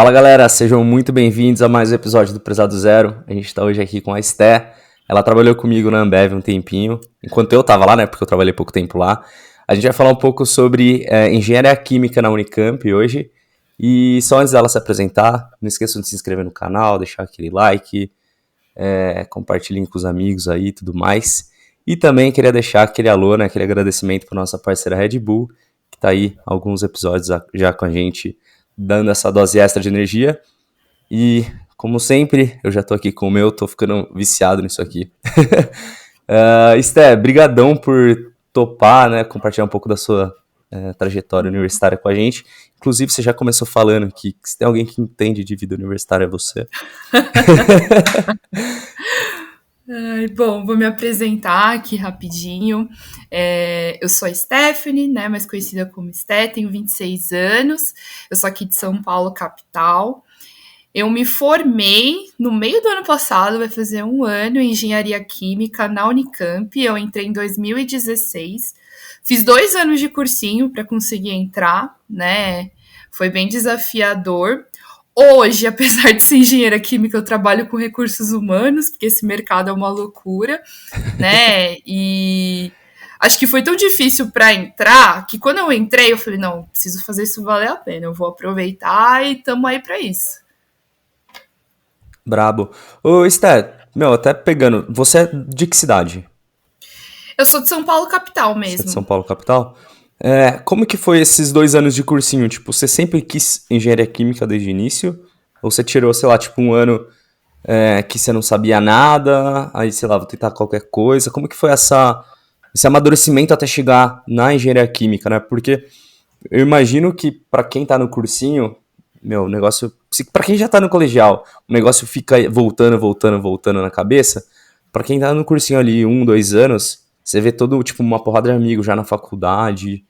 Fala galera, sejam muito bem-vindos a mais um episódio do Prezado Zero. A gente tá hoje aqui com a Esté. Ela trabalhou comigo na Ambev um tempinho, enquanto eu tava lá, né, porque eu trabalhei pouco tempo lá. A gente vai falar um pouco sobre engenharia química na Unicamp hoje. E só antes dela se apresentar, não esqueçam de se inscrever no canal, deixar aquele like, compartilhem com os amigos aí e tudo mais. E também queria deixar aquele alô, né, aquele agradecimento para nossa parceira Red Bull, que tá aí alguns episódios já com a gente, dando essa dose extra de energia. E, como sempre, eu já tô aqui com o meu, tô ficando viciado nisso aqui. Esté, brigadão por topar, né, compartilhar um pouco da sua trajetória universitária com a gente. Inclusive, você já começou falando que se tem alguém que entende de vida universitária é você. Bom, vou me apresentar aqui rapidinho. Eu sou a Stephanie, né, mais conhecida como Esté, tenho 26 anos, eu sou aqui de São Paulo, capital. Eu me formei no meio do ano passado, vai fazer um ano, em Engenharia Química na Unicamp. Eu entrei em 2016, fiz 2 anos de cursinho para conseguir entrar, né, foi bem desafiador. Hoje, apesar de ser engenheira química, eu trabalho com recursos humanos, porque esse mercado é uma loucura, né? E acho que foi tão difícil para entrar que quando eu entrei, eu falei, não, preciso fazer isso valer a pena, eu vou aproveitar e tamo aí para isso. Brabo. Ô, Esté, até pegando, você é de que cidade? Eu sou de São Paulo, capital Você é de mesmo. São Paulo, capital? Como que foi esses 2 anos de cursinho? Tipo, você sempre quis engenharia química desde o início? Ou você tirou, sei lá, tipo, um ano que você não sabia nada, aí, sei lá, vou tentar qualquer coisa? Como que foi esse amadurecimento até chegar na engenharia química, né? Porque eu imagino que pra quem tá no cursinho, o negócio... Pra quem já tá no colegial, o negócio fica voltando na cabeça. Pra quem tá no cursinho ali 1, 2 anos, você vê todo, tipo, uma porrada de amigos já na faculdade.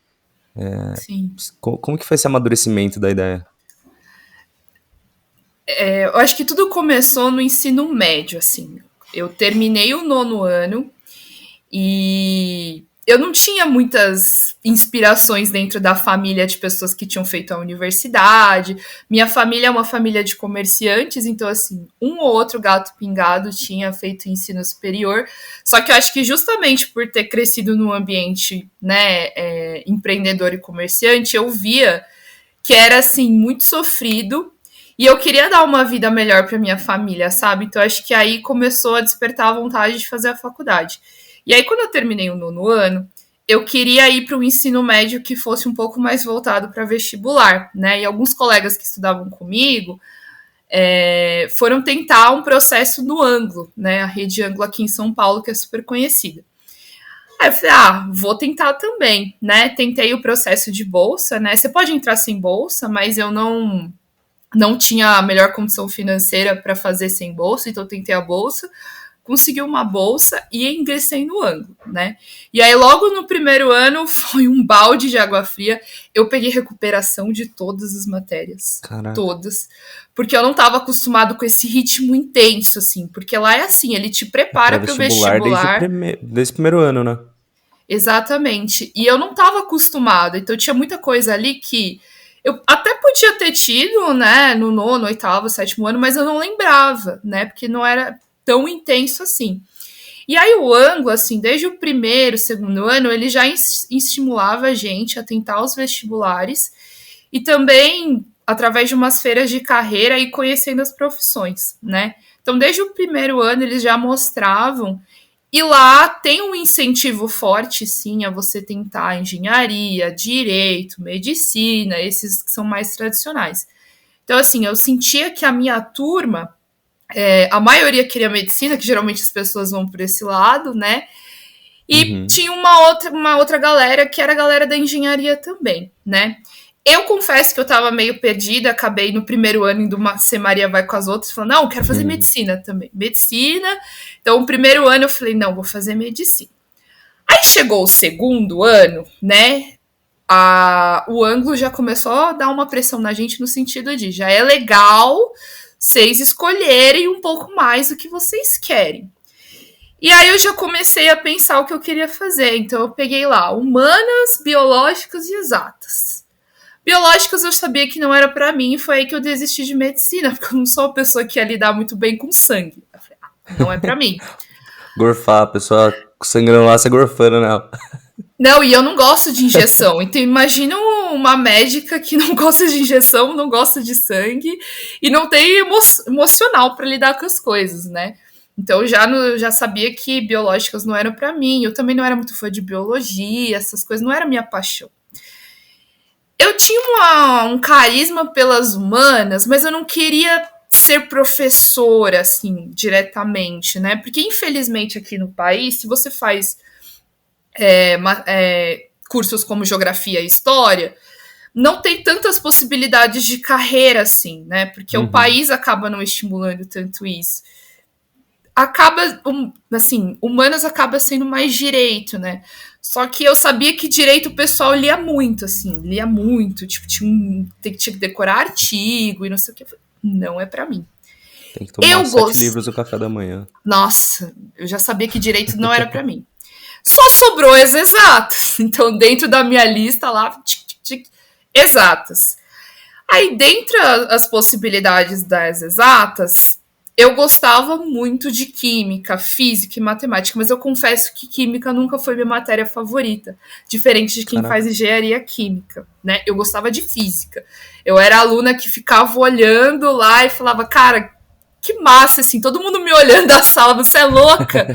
Sim. Como que foi esse amadurecimento da ideia? Eu acho que tudo começou no ensino médio, assim. Eu terminei o 9º ano e eu não tinha muitas inspirações dentro da família de pessoas que tinham feito a universidade. Minha família é uma família de comerciantes, então, assim, um ou outro gato pingado tinha feito ensino superior. Só que eu acho que justamente por ter crescido num ambiente, né, empreendedor e comerciante, eu via que era, assim, muito sofrido. E eu queria dar uma vida melhor para minha família, sabe? Então, acho que aí começou a despertar a vontade de fazer a faculdade. E aí, quando eu terminei o 9º ano, eu queria ir para o ensino médio que fosse um pouco mais voltado para vestibular, né? E alguns colegas que estudavam comigo foram tentar um processo no Anglo, né? A rede Anglo aqui em São Paulo, que é super conhecida. Aí eu falei, vou tentar também, né? Tentei o processo de bolsa, né? Você pode entrar sem bolsa, mas eu não tinha a melhor condição financeira para fazer sem bolsa, então eu tentei a bolsa, consegui uma bolsa e ingressei no Anglo, né? E aí, logo no primeiro ano, foi um balde de água fria. Eu peguei recuperação de todas as matérias. Caraca. Todas. Porque eu não estava acostumado com esse ritmo intenso, assim. Porque lá é assim, ele te prepara para o Pré-vestibular vestibular. desde o primeiro ano, né? Exatamente. E eu não estava acostumada. Então, tinha muita coisa ali que eu até podia ter tido, né, no 9º, 8º, 7º ano, mas eu não lembrava, né, porque não era tão intenso assim. E aí o Anglo, assim, desde o primeiro, segundo ano, ele já estimulava a gente a tentar os vestibulares e também através de umas feiras de carreira e conhecendo as profissões, né? Então, desde o primeiro ano, eles já mostravam e lá tem um incentivo forte, sim, a você tentar engenharia, direito, medicina, esses que são mais tradicionais. Então, assim, eu sentia que a minha turma, a maioria queria medicina, que geralmente as pessoas vão por esse lado, né? E Uhum. tinha uma outra galera que era a galera da engenharia também, né? Eu confesso que eu tava meio perdida, acabei no primeiro ano indo ser Maria vai com as outras, falando, não, quero fazer Uhum. medicina também. Medicina. Então, o primeiro ano eu falei, não, vou fazer medicina. Aí chegou o segundo ano, né? O Anglo já começou a dar uma pressão na gente no sentido de já é legal vocês escolherem um pouco mais o que vocês querem. E aí eu já comecei a pensar o que eu queria fazer. Então eu peguei lá humanas, biológicas e exatas. Biológicas eu sabia que não era pra mim, e foi aí que eu desisti de medicina, porque eu não sou uma pessoa que ia lidar muito bem com sangue. Eu falei, não é pra mim. Gorfar, a pessoa sangrando lá, você gorfando nela. Não, e eu não gosto de injeção. Então imagina uma médica que não gosta de injeção, não gosta de sangue e não tem emocional pra lidar com as coisas, né? Então eu já sabia que biológicas não eram pra mim. Eu também não era muito fã de biologia, essas coisas não era minha paixão. Eu tinha um carisma pelas humanas, mas eu não queria ser professora, assim, diretamente, né? Porque, infelizmente, aqui no país, se você faz cursos como geografia e história, não tem tantas possibilidades de carreira assim, né? Porque o país acaba não estimulando tanto isso. Acaba, assim, humanas acaba sendo mais direito, né? Só que eu sabia que direito o pessoal lia muito, assim, lia muito, tipo, tinha que decorar artigo e não sei o que. Não é pra mim. Tem que tomar 7 livros no café da manhã. Nossa, eu já sabia que direito não era pra mim. Só sobrou as exatas. Então, dentro da minha lista lá, exatas. Aí, dentre as possibilidades das exatas, eu gostava muito de química, física e matemática, mas eu confesso que química nunca foi minha matéria favorita, diferente de quem faz engenharia química, né? Eu gostava de física. Eu era aluna que ficava olhando lá e falava, cara, que massa, assim, todo mundo me olhando da sala, você é louca?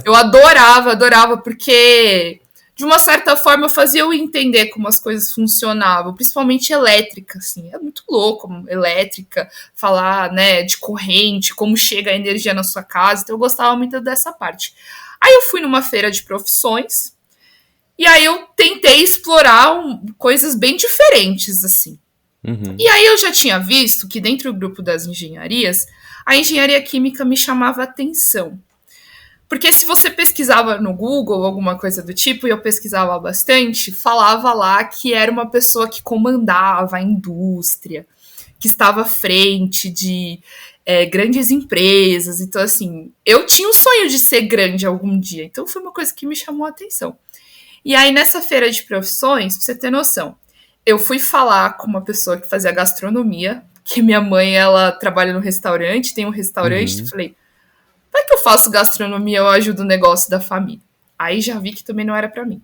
Eu adorava, porque de uma certa forma fazia eu entender como as coisas funcionavam, principalmente elétrica, assim, é muito louco, elétrica, falar, né, de corrente, como chega a energia na sua casa, então eu gostava muito dessa parte. Aí eu fui numa feira de profissões, e aí eu tentei explorar coisas bem diferentes, assim. E aí eu já tinha visto que dentro do grupo das engenharias, a engenharia química me chamava atenção. Porque se você pesquisava no Google, alguma coisa do tipo, e eu pesquisava bastante, falava lá que era uma pessoa que comandava a indústria, que estava à frente de grandes empresas. Então, assim, eu tinha um sonho de ser grande algum dia. Então, foi uma coisa que me chamou a atenção. E aí, nessa feira de profissões, pra você ter noção, eu fui falar com uma pessoa que fazia gastronomia, que minha mãe, ela trabalha no restaurante, tem um restaurante, falei, vai que eu faço gastronomia, eu ajudo o negócio da família. Aí já vi que também não era pra mim.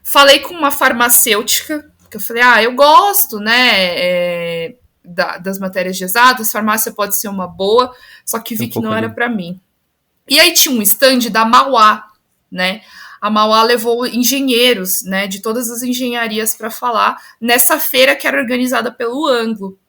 Falei com uma farmacêutica, que eu falei, eu gosto, né, das matérias de exatas, farmácia pode ser uma boa, só que vi que não era pra mim. E aí tinha um stand da Mauá, né, a Mauá levou engenheiros, né, de todas as engenharias para falar nessa feira que era organizada pelo Anglo.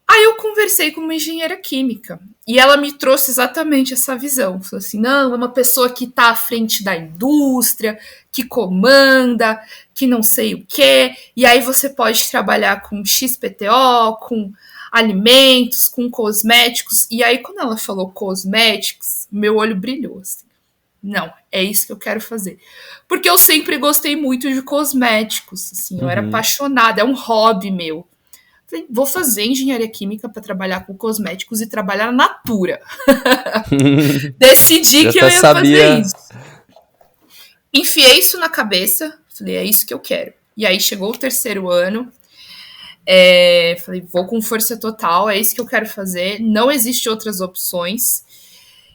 Aí eu conversei com uma engenheira química e ela me trouxe exatamente essa visão. Falou assim, não, é uma pessoa que está à frente da indústria, que comanda, que não sei o quê, e aí você pode trabalhar com XPTO, com alimentos, com cosméticos. E aí quando ela falou cosméticos, meu olho brilhou, assim. Não, é isso que eu quero fazer. Porque eu sempre gostei muito de cosméticos, assim, eu era apaixonada, é um hobby meu. Falei, vou fazer engenharia química para trabalhar com cosméticos e trabalhar na Natura. Decidi que eu ia fazer isso. Enfiei isso na cabeça, falei, é isso que eu quero. E aí chegou o terceiro ano, falei, vou com força total, é isso que eu quero fazer, não existe outras opções.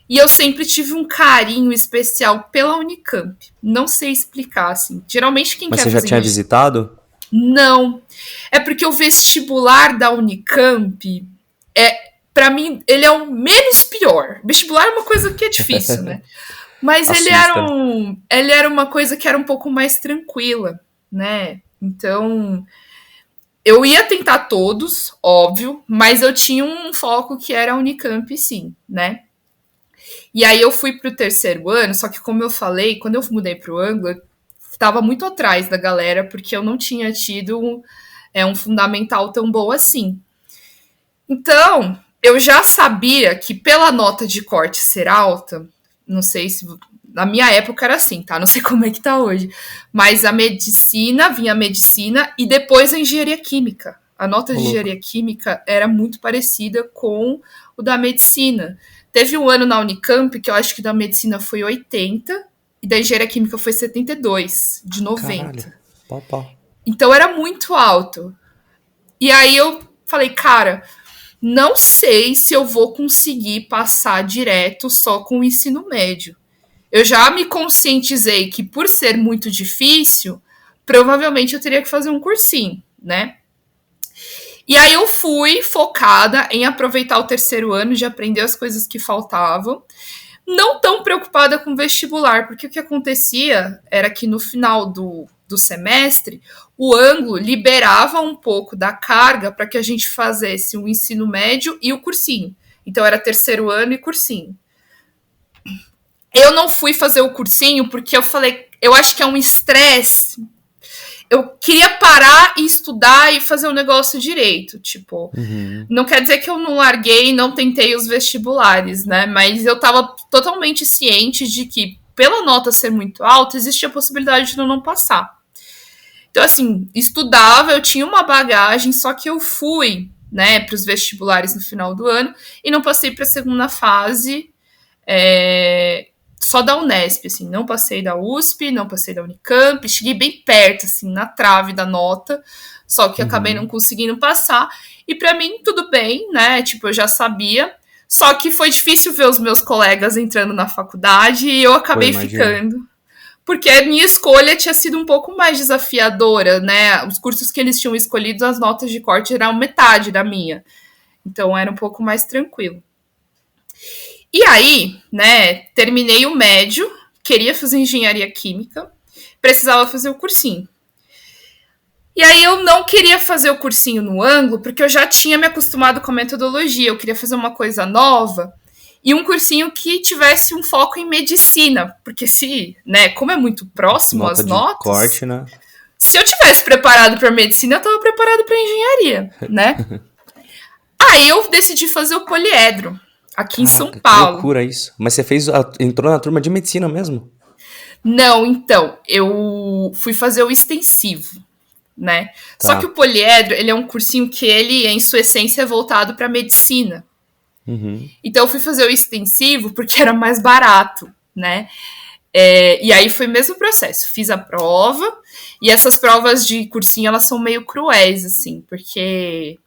E eu sempre tive um carinho especial pela Unicamp. Não sei explicar, assim. Geralmente quem Mas quer você já tinha visitado? Não. É porque o vestibular da Unicamp, para mim, ele é o menos pior. Vestibular é uma coisa que é difícil, né? Mas ele era uma coisa que era um pouco mais tranquila, né? Então, eu ia tentar todos, óbvio, mas eu tinha um foco que era a Unicamp, sim, né? E aí eu fui pro terceiro ano, só que como eu falei, quando eu mudei pro Anglo, eu estava muito atrás da galera, porque eu não tinha tido um fundamental tão bom assim. Então, eu já sabia que pela nota de corte ser alta, não sei se... Na minha época era assim, tá? Não sei como é que tá hoje. Mas vinha a medicina e depois a engenharia química. A nota de engenharia química era muito parecida com o da medicina. Teve um ano na Unicamp que eu acho que da medicina foi 80 e da engenharia química foi 72, de 90. Caralho. Pau. Então era muito alto. E aí eu falei, cara, não sei se eu vou conseguir passar direto só com o ensino médio. Eu já me conscientizei que por ser muito difícil, provavelmente eu teria que fazer um cursinho, né? E aí eu fui focada em aproveitar o terceiro ano de aprender as coisas que faltavam, não tão preocupada com o vestibular, porque o que acontecia era que no final do semestre, o ângulo liberava um pouco da carga para que a gente fizesse o ensino médio e o cursinho. Então era terceiro ano e cursinho. Eu não fui fazer o cursinho porque eu falei, eu acho que é um estresse. Eu queria parar e estudar e fazer o negócio direito, tipo, não quer dizer que eu não larguei e não tentei os vestibulares, né, mas eu tava totalmente ciente de que, pela nota ser muito alta, existia a possibilidade de eu não passar. Então, assim, estudava, eu tinha uma bagagem, só que eu fui, né, para os vestibulares no final do ano e não passei para a segunda fase, só da Unesp, assim, não passei da USP, não passei da Unicamp, cheguei bem perto, assim, na trave da nota, só que acabei não conseguindo passar, e para mim tudo bem, né, tipo, eu já sabia, só que foi difícil ver os meus colegas entrando na faculdade e eu acabei ficando, porque a minha escolha tinha sido um pouco mais desafiadora, né, os cursos que eles tinham escolhido, as notas de corte eram metade da minha, então era um pouco mais tranquilo. E aí, né, terminei o médio, queria fazer engenharia química, precisava fazer o cursinho. E aí eu não queria fazer o cursinho no ângulo, porque eu já tinha me acostumado com a metodologia, eu queria fazer uma coisa nova, e um cursinho que tivesse um foco em medicina, porque se, né, como é muito próximo as notas, corte, né? Se eu tivesse preparado para medicina, eu estava preparado para engenharia, né? Aí eu decidi fazer o poliedro, aqui em São Paulo. Que loucura isso. Mas você entrou na turma de medicina mesmo? Não, então, eu fui fazer o extensivo, né? Tá. Só que o poliedro, ele é um cursinho que ele, em sua essência, é voltado para medicina. Então eu fui fazer o extensivo porque era mais barato, né? E aí foi o mesmo processo. Fiz a prova, e essas provas de cursinho, elas são meio cruéis, assim, porque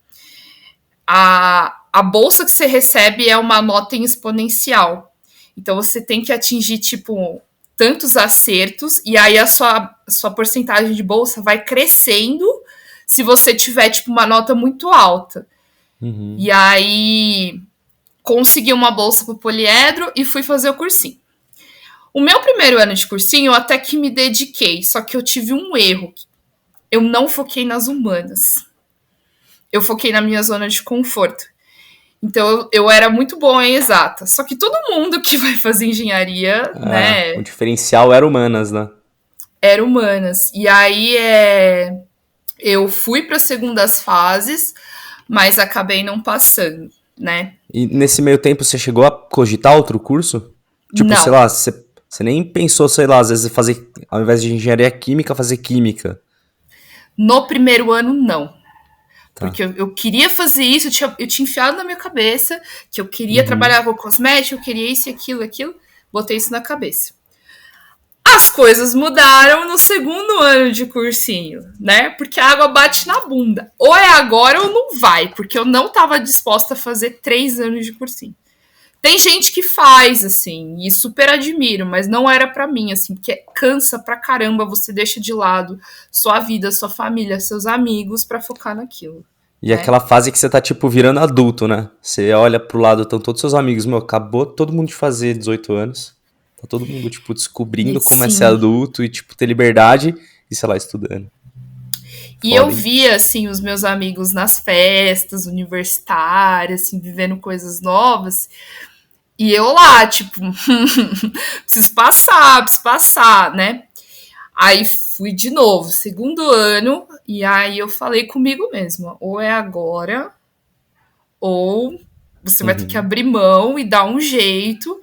a bolsa que você recebe é uma nota em exponencial. Então você tem que atingir, tipo, tantos acertos, e aí a sua porcentagem de bolsa vai crescendo se você tiver, tipo, uma nota muito alta. E aí consegui uma bolsa pro poliedro e fui fazer o cursinho. O meu primeiro ano de cursinho, eu até que me dediquei, só que eu tive um erro. Eu não foquei nas humanas. Eu foquei na minha zona de conforto. Então, eu era muito boa em exata. Só que todo mundo que vai fazer engenharia, né? O diferencial era humanas, né? Era humanas. E aí, eu fui para as segundas fases, mas acabei não passando, né? E nesse meio tempo, você chegou a cogitar outro curso? Tipo, não. Sei lá, você nem pensou, sei lá, às vezes fazer, ao invés de engenharia química, fazer química? No primeiro ano, não. Porque eu queria fazer isso, eu tinha enfiado na minha cabeça que eu queria trabalhar com cosmético, eu queria isso, aquilo. Botei isso na cabeça. As coisas mudaram no segundo ano de cursinho, né? Porque a água bate na bunda. Ou é agora ou não vai, porque eu não estava disposta a fazer 3 anos de cursinho. Tem gente que faz, assim, e super admiro, mas não era pra mim, assim, porque cansa pra caramba, você deixa de lado sua vida, sua família, seus amigos pra focar naquilo. E aquela fase que você tá, tipo, virando adulto, né? Você olha pro lado, estão todos seus amigos, acabou todo mundo de fazer 18 anos, tá todo mundo, tipo, descobrindo como é ser adulto e, tipo, ter liberdade e, sei lá, estudando. E eu via, assim, os meus amigos nas festas universitárias, assim, vivendo coisas novas. E eu lá, tipo, preciso passar, né? Aí fui de novo, segundo ano, e aí eu falei comigo mesma, ou é agora, ou você vai ter que abrir mão e dar um jeito.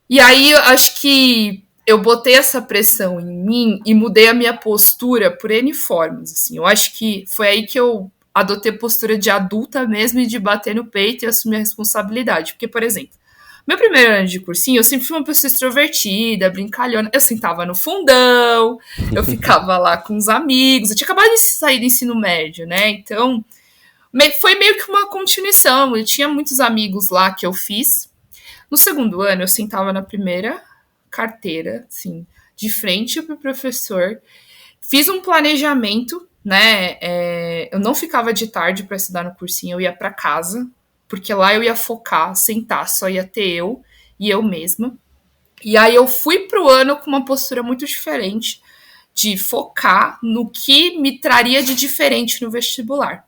E aí eu acho que eu botei essa pressão em mim e mudei a minha postura por N formas, assim. Eu acho que foi aí que eu adotei a postura de adulta mesmo e de bater no peito e assumir a responsabilidade. Porque, por exemplo, Meu primeiro ano de cursinho, eu sempre fui uma pessoa extrovertida, brincalhona. Eu sentava no fundão, eu ficava lá com os amigos. Eu tinha acabado de sair do ensino médio, né? Então, foi meio que uma continuação. Eu tinha muitos amigos lá que eu fiz. No segundo ano, eu sentava na primeira carteira, assim, de frente pro professor. Fiz um planejamento, né? Eu não ficava de tarde para estudar no cursinho, eu ia para casa, porque lá eu ia focar, sentar, só ia ter eu e eu mesma. E aí eu fui pro ano com uma postura muito diferente, de focar no que me traria de diferente no vestibular.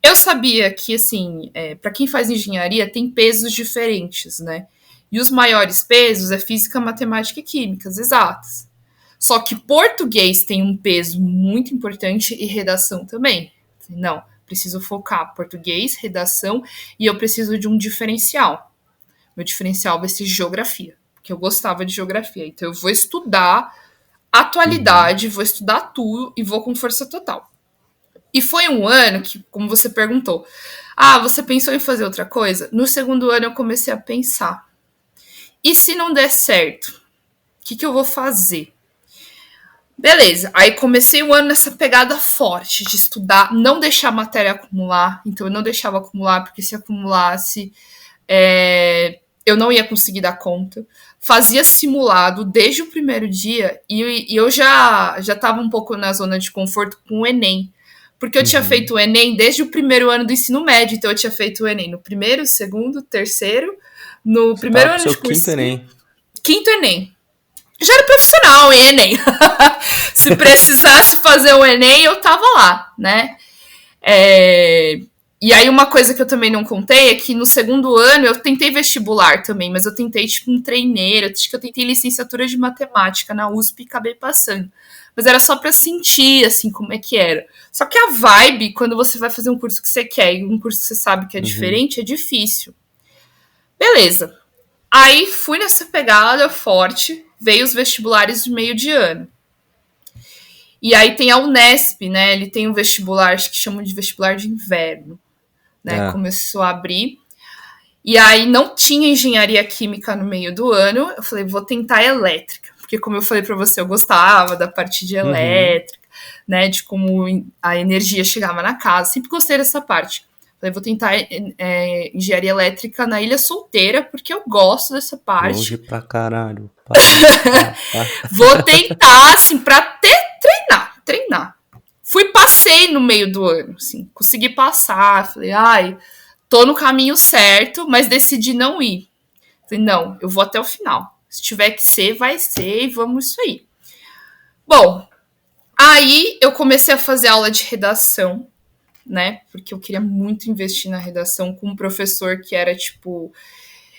Eu sabia que, assim, para quem faz engenharia, tem pesos diferentes, né? E os maiores pesos é física, matemática e químicas, exatas. Só que português tem um peso muito importante e redação também. Não, preciso focar português, redação, e eu preciso de um diferencial. Meu diferencial vai ser geografia, porque eu gostava de geografia. Então eu vou estudar atualidade, vou estudar tudo e vou com força total. E foi um ano que, como você perguntou, você pensou em fazer outra coisa? No segundo ano eu comecei a pensar. E se não der certo? O que eu vou fazer? Beleza, aí comecei o ano nessa pegada forte de estudar, não deixar a matéria acumular. Então eu não deixava acumular, porque se acumulasse, eu não ia conseguir dar conta. Fazia simulado desde o primeiro dia e eu já estava um pouco na zona de conforto com o Enem. Porque eu tinha feito o Enem desde o primeiro ano do ensino médio. Então eu tinha feito o Enem no primeiro, segundo, terceiro, no primeiro ano de curso. Quinto Enem. Já era profissional em Enem. Se precisasse fazer o Enem, eu tava lá, né? E aí uma coisa que eu também não contei é que no segundo ano eu tentei vestibular também, mas eu tentei tipo um treineiro, acho que eu tentei licenciatura de matemática na USP e acabei passando. Mas era só pra sentir, assim, como é que era. Só que a vibe, quando você vai fazer um curso que você quer e um curso que você sabe que é diferente, é difícil. Beleza. Aí fui nessa pegada forte, veio os vestibulares de meio de ano. E aí tem a Unesp, né? Ele tem um vestibular, acho que chamam de vestibular de inverno, né? Começou a abrir. E aí não tinha engenharia química no meio do ano. Eu falei, vou tentar elétrica. Porque como eu falei para você, eu gostava da parte de elétrica, né? De como a energia chegava na casa. Sempre gostei dessa parte. Falei, vou tentar engenharia elétrica na Ilha Solteira, porque eu gosto dessa parte. Longe pra caralho. Vou tentar, assim, pra treinar. Passei no meio do ano, assim, consegui passar. Falei, tô no caminho certo, mas decidi não ir. Falei, não, eu vou até o final. Se tiver que ser, vai ser e vamos isso aí. Bom, aí eu comecei a fazer aula de redação, né? Porque eu queria muito investir na redação com um professor que era, tipo...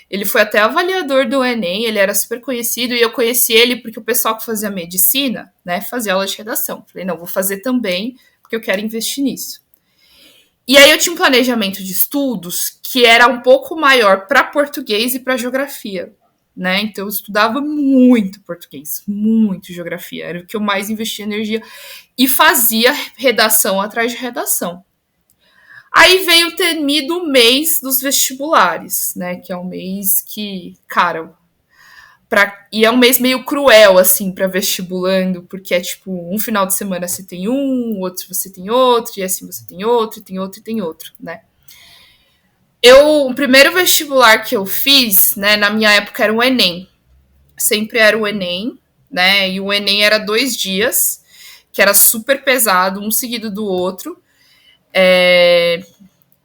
Ele foi até avaliador do Enem, ele era super conhecido, e eu conheci ele porque o pessoal que fazia medicina, né, fazia aula de redação. Falei, não, vou fazer também, porque eu quero investir nisso. E aí eu tinha um planejamento de estudos que era um pouco maior para português e para geografia, né? Então eu estudava muito português, muito geografia, era o que eu mais investia energia, e fazia redação atrás de redação. Aí veio o temido mês dos vestibulares, né? Que é um mês que, cara... E é um mês meio cruel, assim, para vestibulando, porque é tipo, um final de semana você tem um, outro você tem outro, e assim você tem outro, e tem outro, e tem outro, né? O primeiro vestibular que eu fiz, né, na minha época era o Enem. Sempre era o Enem, né? E o Enem era 2 dias, que era super pesado, um seguido do outro.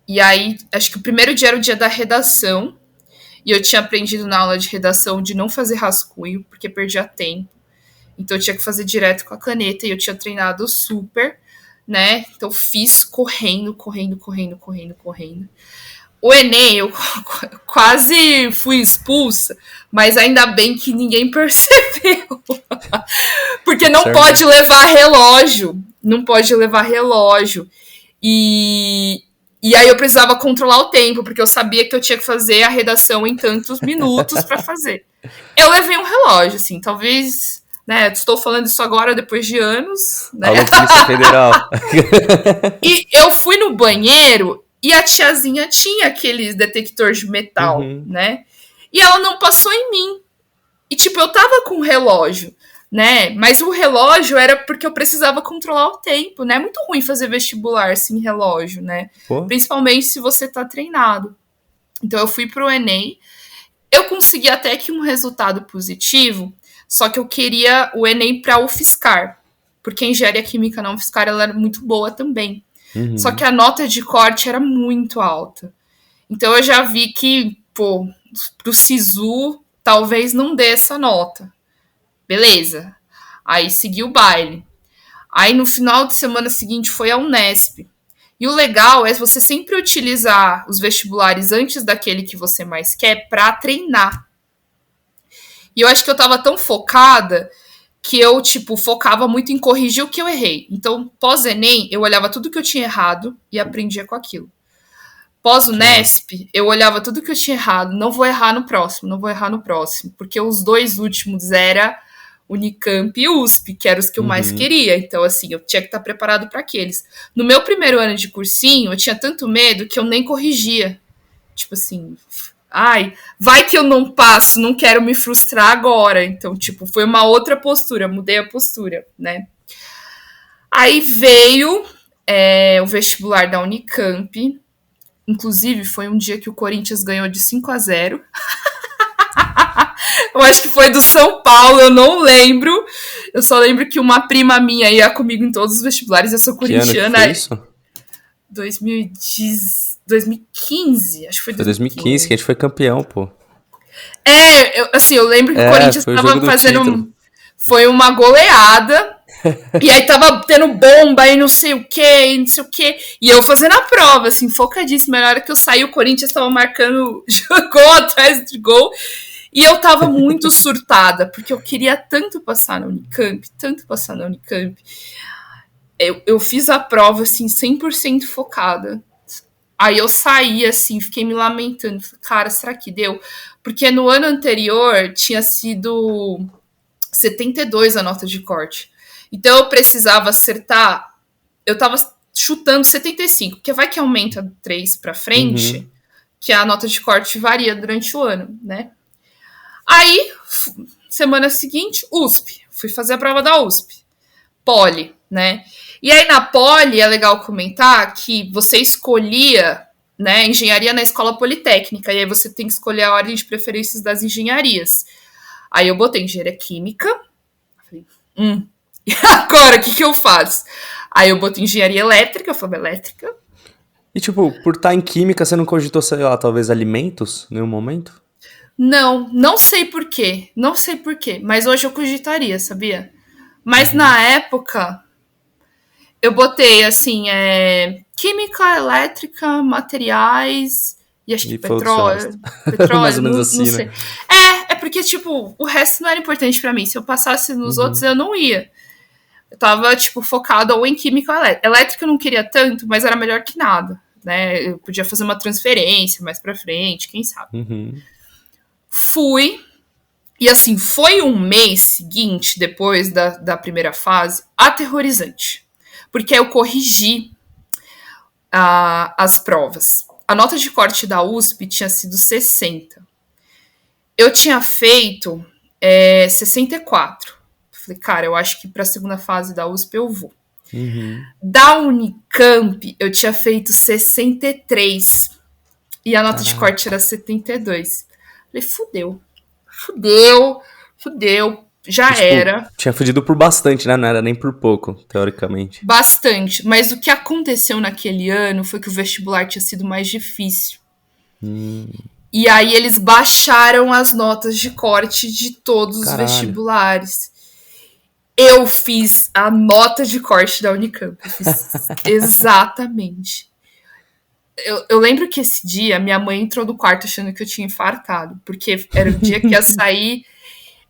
E aí, acho que o primeiro dia era o dia da redação, e eu tinha aprendido na aula de redação de não fazer rascunho, porque perdia tempo. Então eu tinha que fazer direto com a caneta, e eu tinha treinado super, né? Então fiz correndo. O Enem, eu quase fui expulsa, mas ainda bem que ninguém percebeu. Porque não pode levar relógio. E aí eu precisava controlar o tempo, porque eu sabia que eu tinha que fazer a redação em tantos minutos para fazer. Eu levei um relógio, assim, talvez, né, estou falando isso agora depois de anos, né? Alô, Polícia Federal. E eu fui no banheiro e a tiazinha tinha aqueles detectores de metal, né? E ela não passou em mim. E, tipo, eu tava com o relógio, né? Mas o relógio era porque eu precisava controlar o tempo, né? É muito ruim fazer vestibular sem relógio, né? Pô, Principalmente se você tá treinado. Então eu fui pro Enem. Eu consegui até que um resultado positivo, só que eu queria o Enem pra UFSCar. Porque a engenharia química na UFSCar ela era muito boa também. Só que a nota de corte era muito alta. Então eu já vi que, pô, pro SISU talvez não dê essa nota. Beleza. Aí segui o baile. Aí no final de semana seguinte foi a Unesp. E o legal é você sempre utilizar os vestibulares antes daquele que você mais quer para treinar. E eu acho que eu tava tão focada que eu, tipo, focava muito em corrigir o que eu errei. Então, pós-Enem, eu olhava tudo que eu tinha errado e aprendia com aquilo. que massa. Pós-Unesp, eu olhava tudo que eu tinha errado. Não vou errar no próximo, não vou errar no próximo. Porque os dois últimos era Unicamp e USP, que eram os que eu mais Uhum. queria. Então, assim, eu tinha que estar preparado para aqueles. No meu primeiro ano de cursinho, eu tinha tanto medo que eu nem corrigia. Tipo assim, ai, vai que eu não passo, não quero me frustrar agora. Então, tipo, foi uma outra postura, mudei a postura, né? Aí veio o vestibular da Unicamp. Inclusive, foi um dia que o Corinthians ganhou de 5-0. Eu acho que foi do São Paulo, eu não lembro. Eu só lembro que uma prima minha ia comigo em todos os vestibulares. Eu sou Que ano que corintiana. foi isso? 2015, acho que foi Foi 2015 que 2015. a gente foi campeão, pô. Eu lembro que o É, Corinthians foi o jogo tava do título. fazendo. Foi uma goleada. E aí tava tendo bomba e não sei o que, e não sei o que. E eu fazendo a prova, assim, focadíssima. Na hora que eu saí, o Corinthians tava marcando gol atrás de gol. E eu tava muito surtada, porque eu queria tanto passar na Unicamp, tanto passar na Unicamp. Eu fiz a prova, assim, 100% focada. Aí eu saí, assim, fiquei me lamentando. Cara, será que deu? Porque no ano anterior tinha sido 72 a nota de corte. Então eu precisava acertar. Eu tava chutando 75, porque vai que aumenta 3 pra frente, Uhum. que a nota de corte varia durante o ano, né? Aí, semana seguinte, USP. Fui fazer a prova da USP. Poli, né? E aí na Poli é legal comentar que você escolhia, né, engenharia na escola politécnica, e aí você tem que escolher a ordem de preferências das engenharias. Aí eu botei engenharia química, falei, e agora o que eu faço? Aí eu botei engenharia elétrica, eu falei, elétrica? E tipo, por estar em química, você não cogitou, sei lá, talvez alimentos em nenhum momento? Não, não sei porquê, não sei porquê, mas hoje eu cogitaria, sabia? Mas Uhum. na época, eu botei assim, química, elétrica, materiais e acho que E foda-se o resto. petróleo. Mais Petróleo, ou menos não assim, né? sei. É porque, tipo, o resto não era importante pra mim. Se eu passasse nos outros, Uhum. eu não ia. Eu tava, tipo, focada ou em química ou elétrica. Elétrica eu não queria tanto, mas era melhor que nada, né? Eu podia fazer uma transferência mais pra frente, quem sabe. Uhum. Fui, e assim, foi um mês seguinte, depois da primeira fase, aterrorizante. Porque eu corrigi as provas. A nota de corte da USP tinha sido 60. Eu tinha feito 64. Falei, cara, eu acho que para a segunda fase da USP eu vou. Uhum. Da Unicamp, eu tinha feito 63. E a nota de Caralho. corte era 72. Falei, fudeu. Fudeu. Fudeu. E, Já tipo, era. tinha fudido por bastante, né? Não era nem por pouco, teoricamente. Bastante. Mas o que aconteceu naquele ano foi que o vestibular tinha sido mais difícil. Hum, E aí eles baixaram as notas de corte de todos os caralho. vestibulares. Eu fiz a nota de corte da Unicamp. Eu fiz exatamente. Eu lembro que esse dia minha mãe entrou no quarto achando que eu tinha infartado, porque era o dia que ia sair.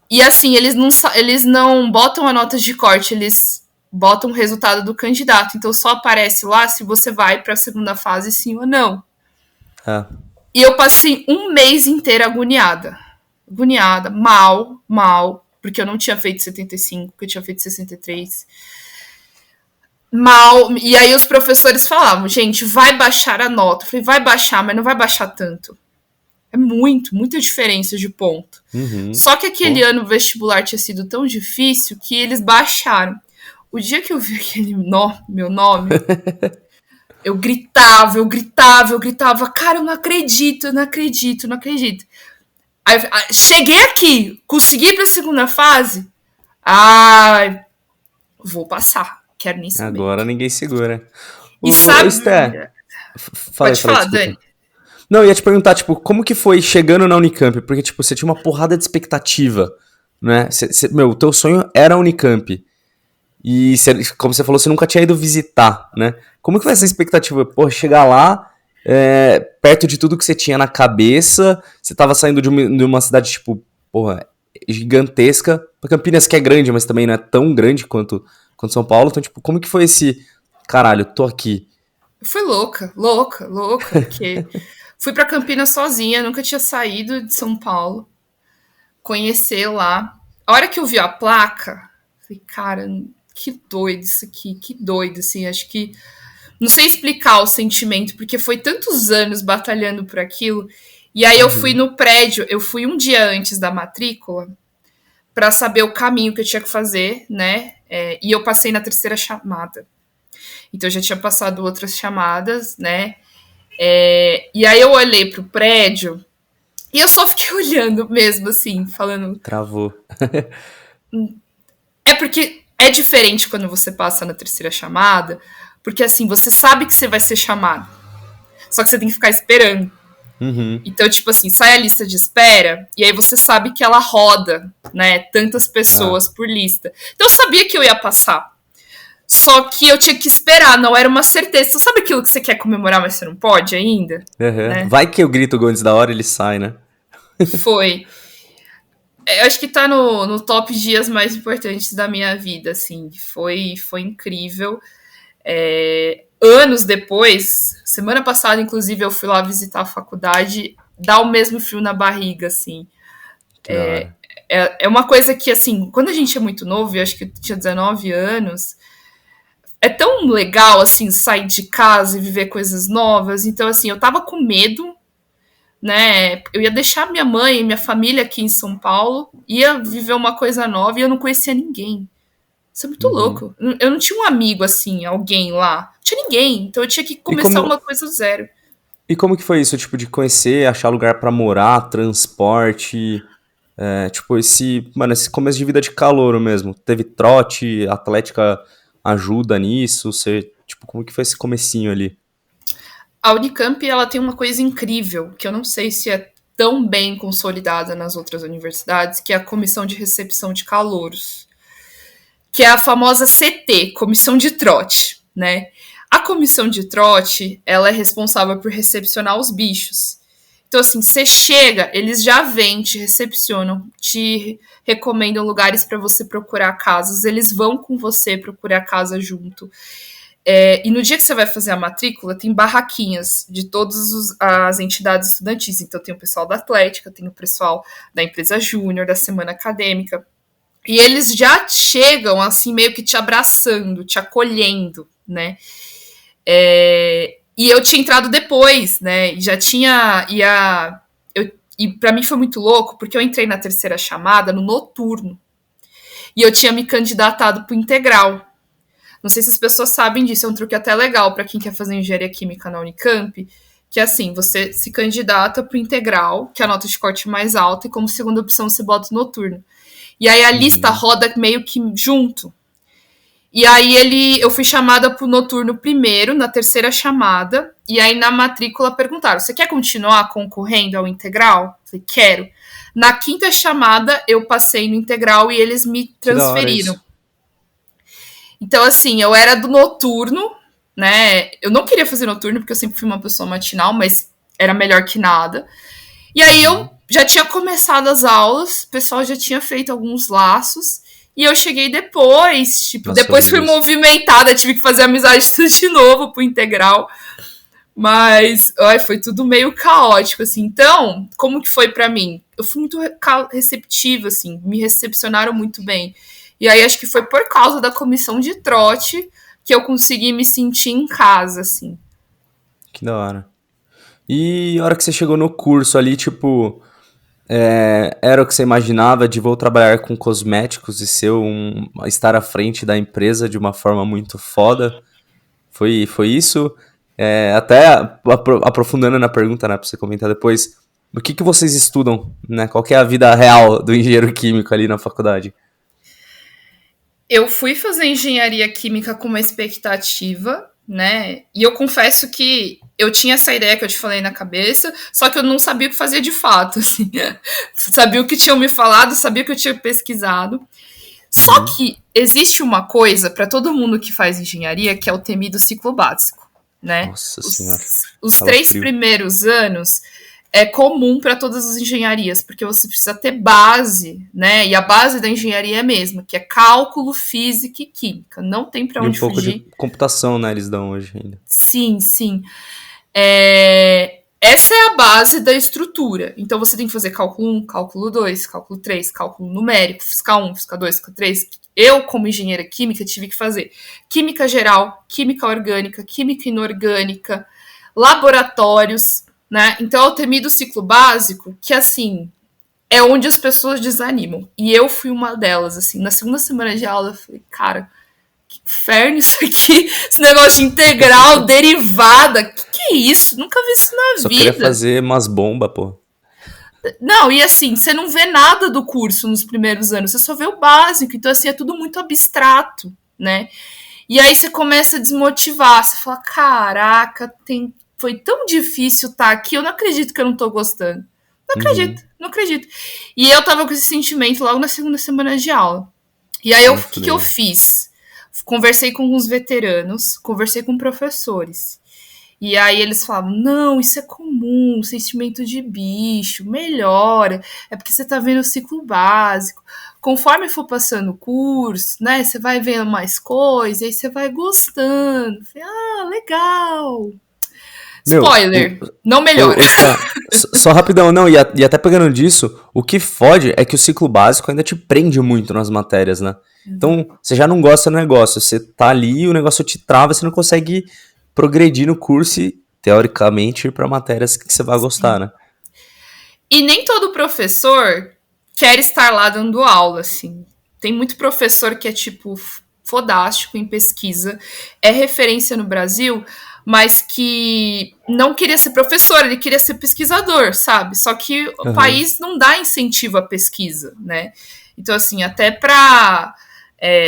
E assim, eles não botam a nota de corte, eles botam o resultado do candidato. Então só aparece lá se você vai para a segunda fase, sim ou não. Ah, E eu passei um mês inteiro agoniada. Agoniada, mal, mal, porque eu não tinha feito 75, porque eu tinha feito 63. Mal. E aí os professores falavam, gente, vai baixar a nota. Eu falei, vai baixar, mas não vai baixar tanto. É muita diferença de ponto. Uhum. Só que aquele ano o vestibular tinha sido tão difícil que eles baixaram. O dia que eu vi aquele meu nome, eu gritava. Cara, eu não acredito. Aí, cheguei aqui, consegui ir pra segunda fase. Ah, vou passar. Quero nem saber. Agora ninguém segura. E Ô, sabe... Sté, falei, Pode falar, desculpa. Dani. Não, eu ia te perguntar, tipo, como que foi chegando na Unicamp? Porque, tipo, você tinha uma porrada de expectativa, né? O teu sonho era a Unicamp. E, como você falou, você nunca tinha ido visitar, né? Como que foi essa expectativa? Pô, chegar lá, perto de tudo que você tinha na cabeça, você tava saindo de uma cidade, tipo, porra, gigantesca. Campinas que é grande, mas também não é tão grande quanto São Paulo. Então, tipo, como que foi esse... Caralho, tô aqui. Fui louca, porque fui pra Campinas sozinha, nunca tinha saído de São Paulo. Conhecer lá. A hora que eu vi a placa, falei, cara, que doido isso aqui, que doido, assim, acho que... Não sei explicar o sentimento, porque foi tantos anos batalhando por aquilo. E aí eu fui no prédio, eu fui um dia antes da matrícula pra saber o caminho que eu tinha que fazer, né? E eu passei na terceira chamada. Então eu já tinha passado outras chamadas, né? E aí eu olhei pro prédio e eu só fiquei olhando mesmo, assim, falando... Travou. É porque é diferente quando você passa na terceira chamada, porque assim, você sabe que você vai ser chamado, só que você tem que ficar esperando. Uhum. Então, tipo assim, sai a lista de espera, e aí você sabe que ela roda, né, tantas pessoas por lista. Então eu sabia que eu ia passar. Só que eu tinha que esperar, não era uma certeza. Então, sabe aquilo que você quer comemorar, mas você não pode ainda? Uhum. Né? Vai que eu grito o gol antes da hora, ele sai, né? Foi. Eu acho que tá no top dias mais importantes da minha vida, assim. Foi incrível. Anos depois, semana passada, inclusive, eu fui lá visitar a faculdade, dá o mesmo frio na barriga, assim. Que da hora. É uma coisa que, assim, quando a gente é muito novo, eu acho que eu tinha 19 anos, é tão legal, assim, sair de casa e viver coisas novas. Então, assim, eu tava com medo, né? Eu ia deixar minha mãe e minha família aqui em São Paulo, ia viver uma coisa nova e eu não conhecia ninguém. Isso é muito louco. Eu não tinha um amigo, assim, alguém lá. Não tinha ninguém. Então eu tinha que começar uma coisa do zero. E como que foi isso, tipo, de conhecer, achar lugar pra morar, transporte, tipo, esse começo de vida de calouro mesmo? Teve trote, a Atlética ajuda nisso, tipo, como que foi esse comecinho ali? A Unicamp, ela tem uma coisa incrível, que eu não sei se é tão bem consolidada nas outras universidades, que é a Comissão de Recepção de Calouros, que é a famosa CT, Comissão de Trote, né? A comissão de trote, ela é responsável por recepcionar os bichos. Então, assim, você chega, eles já vêm, te recepcionam, te recomendam lugares para você procurar casas, eles vão com você procurar casa junto. E no dia que você vai fazer a matrícula, tem barraquinhas de todas as entidades estudantis. Então, tem o pessoal da Atlética, tem o pessoal da empresa Júnior, da Semana Acadêmica. E eles já chegam, assim, meio que te abraçando, te acolhendo, né? E eu tinha entrado depois, né? E já tinha. E pra mim foi muito louco, porque eu entrei na terceira chamada no noturno. E eu tinha me candidatado pro integral. Não sei se as pessoas sabem disso, é um truque até legal para quem quer fazer engenharia química na Unicamp, que é assim, você se candidata pro integral, que é a nota de corte mais alta, e como segunda opção você bota o noturno. E aí a lista roda meio que junto. E aí eu fui chamada pro noturno primeiro, na terceira chamada, e aí na matrícula perguntaram, você quer continuar concorrendo ao integral? Eu falei, quero. Na quinta chamada, eu passei no integral e eles me transferiram. Então, assim, eu era do noturno, né? Eu não queria fazer noturno, porque eu sempre fui uma pessoa matinal, mas era melhor que nada. E aí eu já tinha começado as aulas, o pessoal já tinha feito alguns laços, e eu cheguei depois, tipo, nossa, depois fui movimentada, tive que fazer amizade de novo pro integral. Mas foi tudo meio caótico, assim. Então, como que foi pra mim? Eu fui muito receptiva, assim, me recepcionaram muito bem. E aí acho que foi por causa da comissão de trote que eu consegui me sentir em casa, assim. Que da hora. E a hora que você chegou no curso ali, tipo, era o que você imaginava de vou trabalhar com cosméticos e estar à frente da empresa de uma forma muito foda? Foi isso? Até aprofundando na pergunta, né, pra você comentar depois, o que vocês estudam, né? Qual que é a vida real do engenheiro químico ali na faculdade? Eu fui fazer engenharia química com uma expectativa, né? E eu confesso que eu tinha essa ideia que eu te falei na cabeça, só que eu não sabia o que fazer de fato, assim. Sabia o que tinham me falado, sabia o que eu tinha pesquisado. Só Uhum. que existe uma coisa para todo mundo que faz engenharia, que é o temido ciclo básico, né? Nossa senhora, Os três calafrio. primeiros anos é comum para todas as engenharias, porque você precisa ter base, né? E a base da engenharia é a mesma, que é cálculo, física e química. Não tem para E um onde pouco de fugir. computação, né, eles dão hoje ainda. Sim, sim. Essa é a base da estrutura. Então você tem que fazer cálculo 1, cálculo 2, cálculo 3, cálculo numérico, física 1, física 2, física 3. Eu, como engenheira química, tive que fazer química geral, química orgânica, química inorgânica, laboratórios, né? Então é o temido ciclo básico, que assim, é onde as pessoas desanimam. E eu fui uma delas, assim. Na segunda semana de aula, eu falei, cara, inferno isso aqui, esse negócio de integral, derivada, que é isso? Nunca vi isso na Só queria vida. fazer umas bombas, pô. Não, e assim, você não vê nada do curso nos primeiros anos, você só vê o básico, então assim, é tudo muito abstrato, né? E aí você começa a desmotivar, você fala, caraca, foi tão difícil estar aqui, eu não acredito que eu não tô gostando. Não acredito, Uhum. não acredito. E eu tava com esse sentimento logo na segunda semana de aula. E aí, o Nem que eu fudendo. fiz? Conversei com uns veteranos, conversei com professores. E aí eles falavam, não, isso é comum, sentimento de bicho, melhora, é porque você tá vendo o ciclo básico. Conforme for passando o curso, né, você vai vendo mais coisas, aí você vai gostando. Falei, ah, legal. Meu, Spoiler, não melhora. Sté, só rapidão, não, e até pegando disso, o que fode é que o ciclo básico ainda te prende muito nas matérias, né? Então, você já não gosta do negócio, você tá ali, o negócio te trava, você não consegue progredir no curso e, teoricamente, ir pra matérias que você vai gostar, Sim. né? E nem todo professor quer estar lá dando aula, assim. Tem muito professor que é, tipo, fodástico em pesquisa, é referência no Brasil, mas que não queria ser professor, ele queria ser pesquisador, sabe? Só que o Aham. país não dá incentivo à pesquisa, né? Então, assim, até para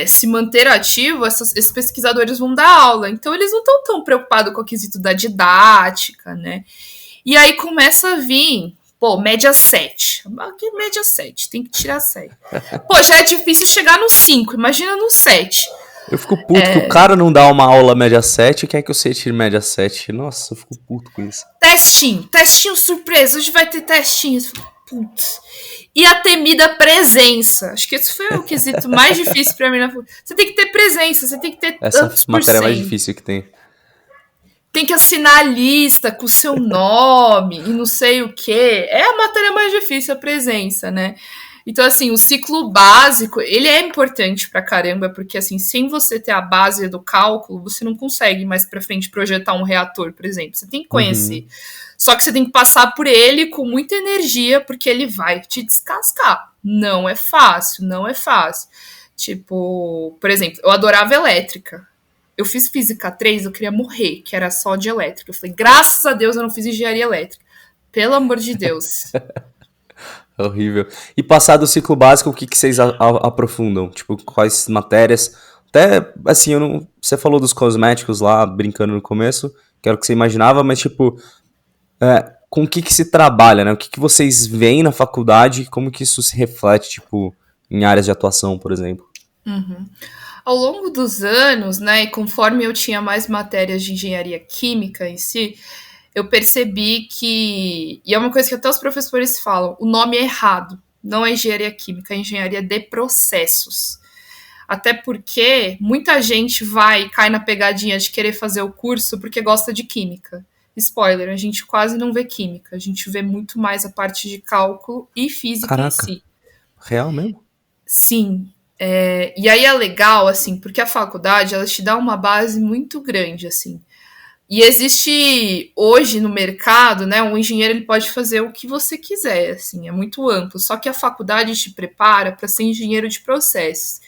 se manter ativo, esses pesquisadores vão dar aula. Então, eles não estão tão preocupados com o quesito da didática, né? E aí começa a vir, pô, média 7. Que média 7? Tem que tirar 7. Pô, já é difícil chegar no 5, imagina no 7. Eu fico puto que o cara não dá uma aula média 7 e quer que você tire média 7. Nossa, eu fico puto com isso. Testinho, testinho surpresa, hoje vai ter testinho. Putz. E a temida presença. Acho que esse foi o quesito mais difícil pra mim. Você tem que ter presença, você tem que ter Essa tantos por matéria é mais cento. difícil que tem. Tem que assinar a lista com o seu nome e não sei o que. É a matéria mais difícil, a presença, né? Então, assim, o ciclo básico, ele é importante pra caramba, porque, assim, sem você ter a base do cálculo, você não consegue mais pra frente projetar um reator, por exemplo. Você tem que conhecer. Uhum. Só que você tem que passar por ele com muita energia, porque ele vai te descascar. Não é fácil, não é fácil. Tipo, por exemplo, eu adorava elétrica. Eu fiz física 3, eu queria morrer, que era só de elétrica. Eu falei, graças a Deus eu não fiz engenharia elétrica. Pelo amor de Deus. É horrível. E passado o ciclo básico, o que, que vocês aprofundam? Tipo, quais matérias? Até, assim, eu não, você falou dos cosméticos lá, brincando no começo, que era o que você imaginava, mas, tipo, com o que, que se trabalha, né? O que, que vocês veem na faculdade e como que isso se reflete, tipo, em áreas de atuação, por exemplo? Ao longo dos anos, né, e conforme eu tinha mais matérias de engenharia química em si, eu percebi que, e é uma coisa que até os professores falam, o nome é errado. Não é engenharia química, é engenharia de processos. Até porque muita gente vai e cai na pegadinha de querer fazer o curso porque gosta de química. Spoiler, a gente quase não vê química, a gente vê muito mais a parte de cálculo e física em Caraca, si. real mesmo? Sim. E aí é legal, assim, porque a faculdade, ela te dá uma base muito grande, assim. E existe hoje no mercado, né, um engenheiro ele pode fazer o que você quiser, assim, é muito amplo. Só que a faculdade te prepara para ser engenheiro de processos.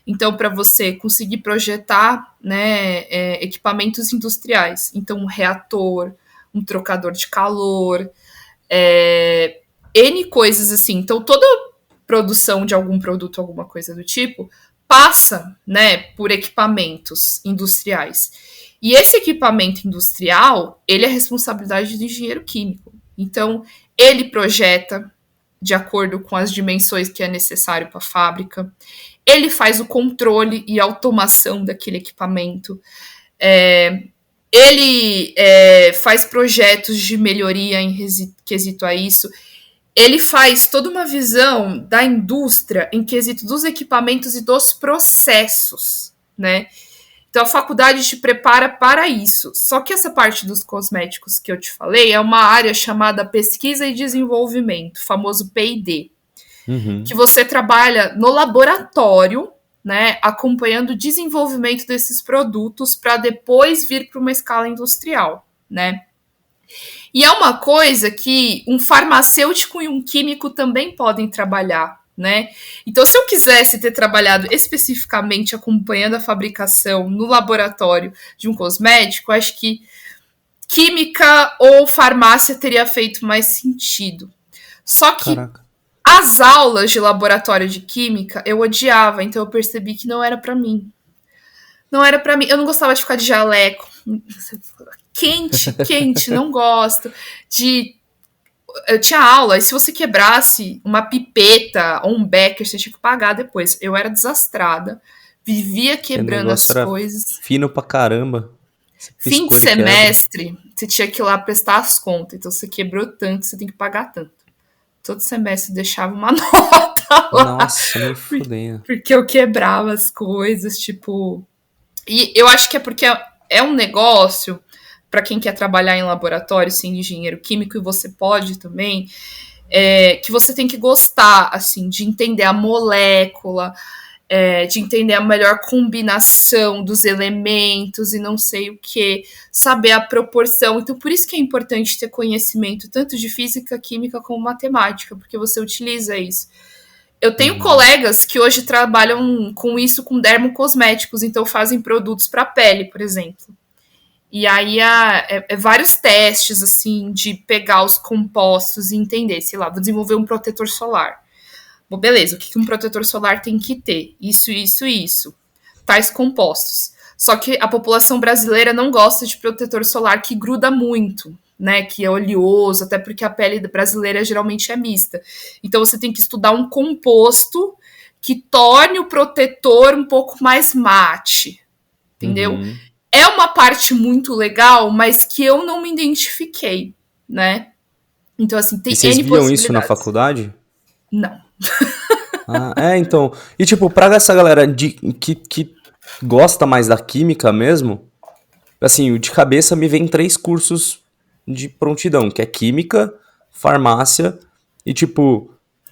Então, para você conseguir projetar, né, equipamentos industriais, então um reator, um trocador de calor, N coisas assim. Então, toda produção de algum produto, alguma coisa do tipo, passa, né, por equipamentos industriais. E esse equipamento industrial, ele é responsabilidade do engenheiro químico. Então, ele projeta de acordo com as dimensões que é necessário para a fábrica. Ele faz o controle e automação daquele equipamento. Ele faz projetos de melhoria em quesito a isso. Ele faz toda uma visão da indústria em quesito dos equipamentos e dos processos, né? Então, a faculdade te prepara para isso. Só que essa parte dos cosméticos que eu te falei é uma área chamada pesquisa e desenvolvimento, famoso P&D, que você trabalha no laboratório, né, acompanhando o desenvolvimento desses produtos para depois vir para uma escala industrial, né? E é uma coisa que um farmacêutico e um químico também podem trabalhar, né? Então, se eu quisesse ter trabalhado especificamente acompanhando a fabricação no laboratório de um cosmético, acho que química ou farmácia teria feito mais sentido. Só que as aulas de laboratório de química eu odiava, então eu percebi que não era para mim. Não era para mim. Eu não gostava de ficar de jaleco. Quente, não gosto. Eu tinha aula, e se você quebrasse uma pipeta ou um becker, você tinha que pagar depois. Eu era desastrada, vivia quebrando as coisas. Fino pra caramba. Fim de semestre, você tinha que ir lá prestar as contas. Então, você quebrou tanto, você tem que pagar tanto. Todo semestre eu deixava uma nota lá. Nossa, me fudendo. Porque eu quebrava as coisas, tipo... E eu acho que é porque é um negócio... Para quem quer trabalhar em laboratório, sendo engenheiro químico, e você pode também, que você tem que gostar, assim, de entender a molécula, de entender a melhor combinação dos elementos e não sei o que, saber a proporção. Então, por isso que é importante ter conhecimento tanto de física, química como matemática, porque você utiliza isso. Eu tenho colegas que hoje trabalham com isso com dermocosméticos, então fazem produtos para pele, por exemplo. E aí vários testes, assim, de pegar os compostos e entender, sei lá, vou desenvolver um protetor solar. Bom, beleza, o que um protetor solar tem que ter? Isso. Tais compostos. Só que a população brasileira não gosta de protetor solar que gruda muito, né? Que é oleoso, até porque a pele brasileira geralmente é mista. Então você tem que estudar um composto que torne o protetor um pouco mais mate, entendeu? É uma parte muito legal, mas que eu não me identifiquei, né? Então, assim, tem N possibilidades. E vocês viam isso na faculdade? Não. Então... E, tipo, pra essa galera que gosta mais da química mesmo, assim, de cabeça me vem 3 cursos de prontidão, que é química, farmácia e, tipo...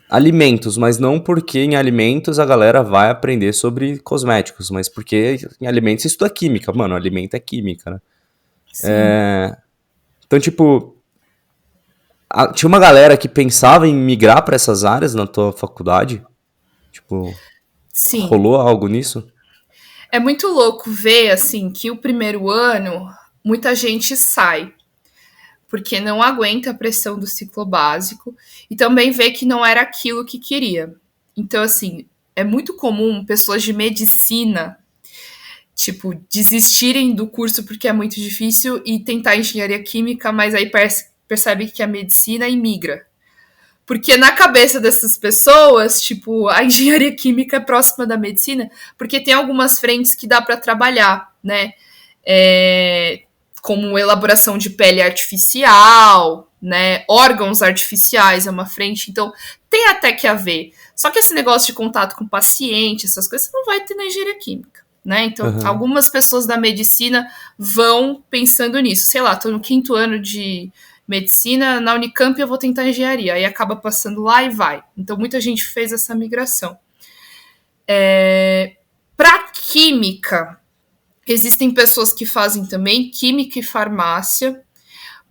alimentos, mas não porque em alimentos a galera vai aprender sobre cosméticos, mas porque em alimentos você estuda química, mano, alimento é química, né? Sim. Então, tipo, tinha uma galera que pensava em migrar pra essas áreas na tua faculdade? Tipo, sim. Rolou algo nisso? É muito louco ver, assim, que o primeiro ano muita gente sai, porque não aguenta a pressão do ciclo básico e também vê que não era aquilo que queria. Então, assim, é muito comum pessoas de medicina, tipo, desistirem do curso porque é muito difícil e tentar engenharia química, mas aí percebe que a medicina e migra. Porque na cabeça dessas pessoas, tipo, a engenharia química é próxima da medicina, porque tem algumas frentes que dá para trabalhar, né? Como elaboração de pele artificial, né? Órgãos artificiais é uma frente, então tem até que haver. Só que esse negócio de contato com o paciente, essas coisas, você não vai ter na engenharia química, né? Então, algumas pessoas da medicina vão pensando nisso. Sei lá, tô no 5º ano de medicina, na Unicamp eu vou tentar engenharia, aí acaba passando lá e vai. Então, muita gente fez essa migração. Para química, Existem pessoas que fazem também química e farmácia,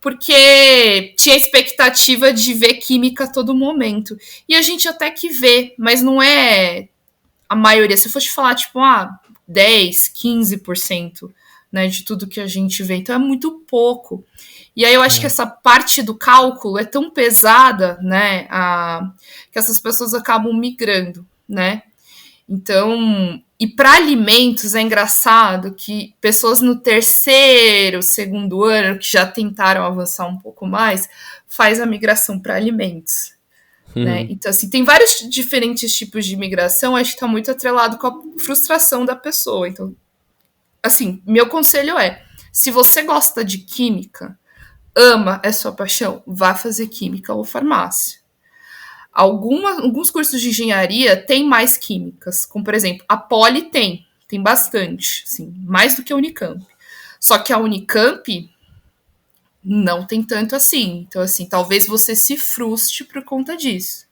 porque tinha expectativa de ver química a todo momento. E a gente até que vê, mas não é a maioria. Se eu fosse falar, tipo, 10, 15%, né, de tudo que a gente vê. Então é muito pouco. E aí eu acho que essa parte do cálculo é tão pesada, né, que essas pessoas acabam migrando, né? Então, e para alimentos é engraçado que pessoas no terceiro, segundo ano, que já tentaram avançar um pouco mais, faz a migração para alimentos. Né? Então, assim, tem vários diferentes tipos de migração, acho que está muito atrelado com a frustração da pessoa. Então, assim, meu conselho é, se você gosta de química, ama, é sua paixão, vá fazer química ou farmácia. Alguns cursos de engenharia têm mais químicas, como, por exemplo, a Poli tem bastante, assim, mais do que a Unicamp. Só que a Unicamp não tem tanto assim. Então, assim, talvez você se frustre por conta disso.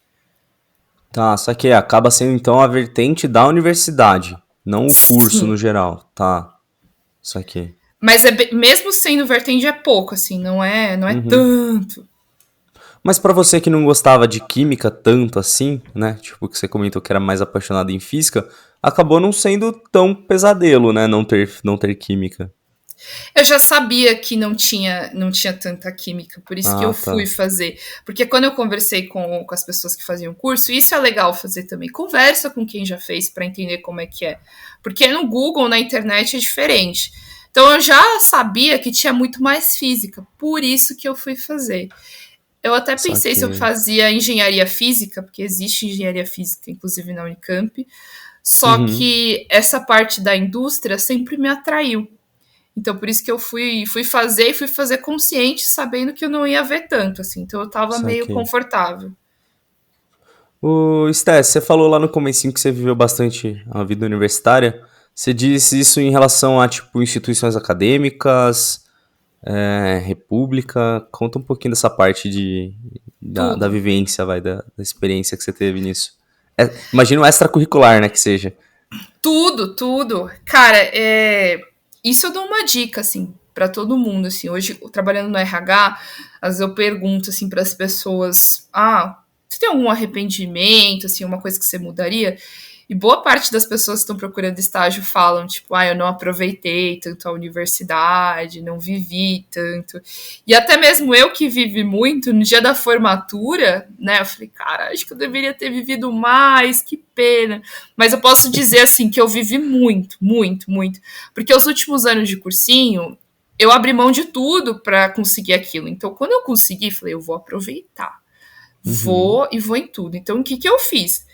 Tá, só que acaba sendo então a vertente da universidade, não o curso no Sim. geral. Tá, isso aqui. Mas mesmo sendo vertente é pouco, assim, não é tanto. Mas pra você que não gostava de química tanto assim, né? Tipo, que você comentou que era mais apaixonado em física, acabou não sendo tão pesadelo, né? Não ter química. Eu já sabia que não tinha tanta química, por isso que eu Ah, fui tá. fazer. Porque quando eu conversei com as pessoas que faziam o curso, isso é legal fazer também. Conversa com quem já fez para entender como é que é. Porque no Google, na internet, é diferente. Então eu já sabia que tinha muito mais física, por isso que eu fui fazer. Eu até pensei se eu Saquei. fazia engenharia física, porque existe engenharia física, inclusive na Unicamp, só Uhum. que essa parte da indústria sempre me atraiu. Então, por isso que eu fui fazer consciente, sabendo que eu não ia ver tanto, assim. Então, eu tava meio Saquei. confortável. O Stés, você falou lá no comecinho que você viveu bastante a vida universitária. Você disse isso em relação a, tipo, instituições acadêmicas, república. Conta um pouquinho dessa parte da Tudo, vivência, da experiência que você teve nisso. Imagina um extracurricular, né, que seja. tudo, tudo. Cara, isso eu dou uma dica, assim, pra todo mundo, assim. Hoje, trabalhando no RH, às vezes eu pergunto, assim, para as pessoas: você tem algum arrependimento, assim, uma coisa que você mudaria? E boa parte das pessoas que estão procurando estágio falam, tipo, eu não aproveitei tanto a universidade, não vivi tanto. E até mesmo eu que vivi muito, no dia da formatura, né, eu falei, cara, acho que eu deveria ter vivido mais, que pena. Mas eu posso dizer, assim, que eu vivi muito, muito, muito. Porque os últimos anos de cursinho, eu abri mão de tudo para conseguir aquilo. Então, quando eu consegui, falei, eu vou aproveitar. Uhum. Vou em tudo. Então, o que eu fiz?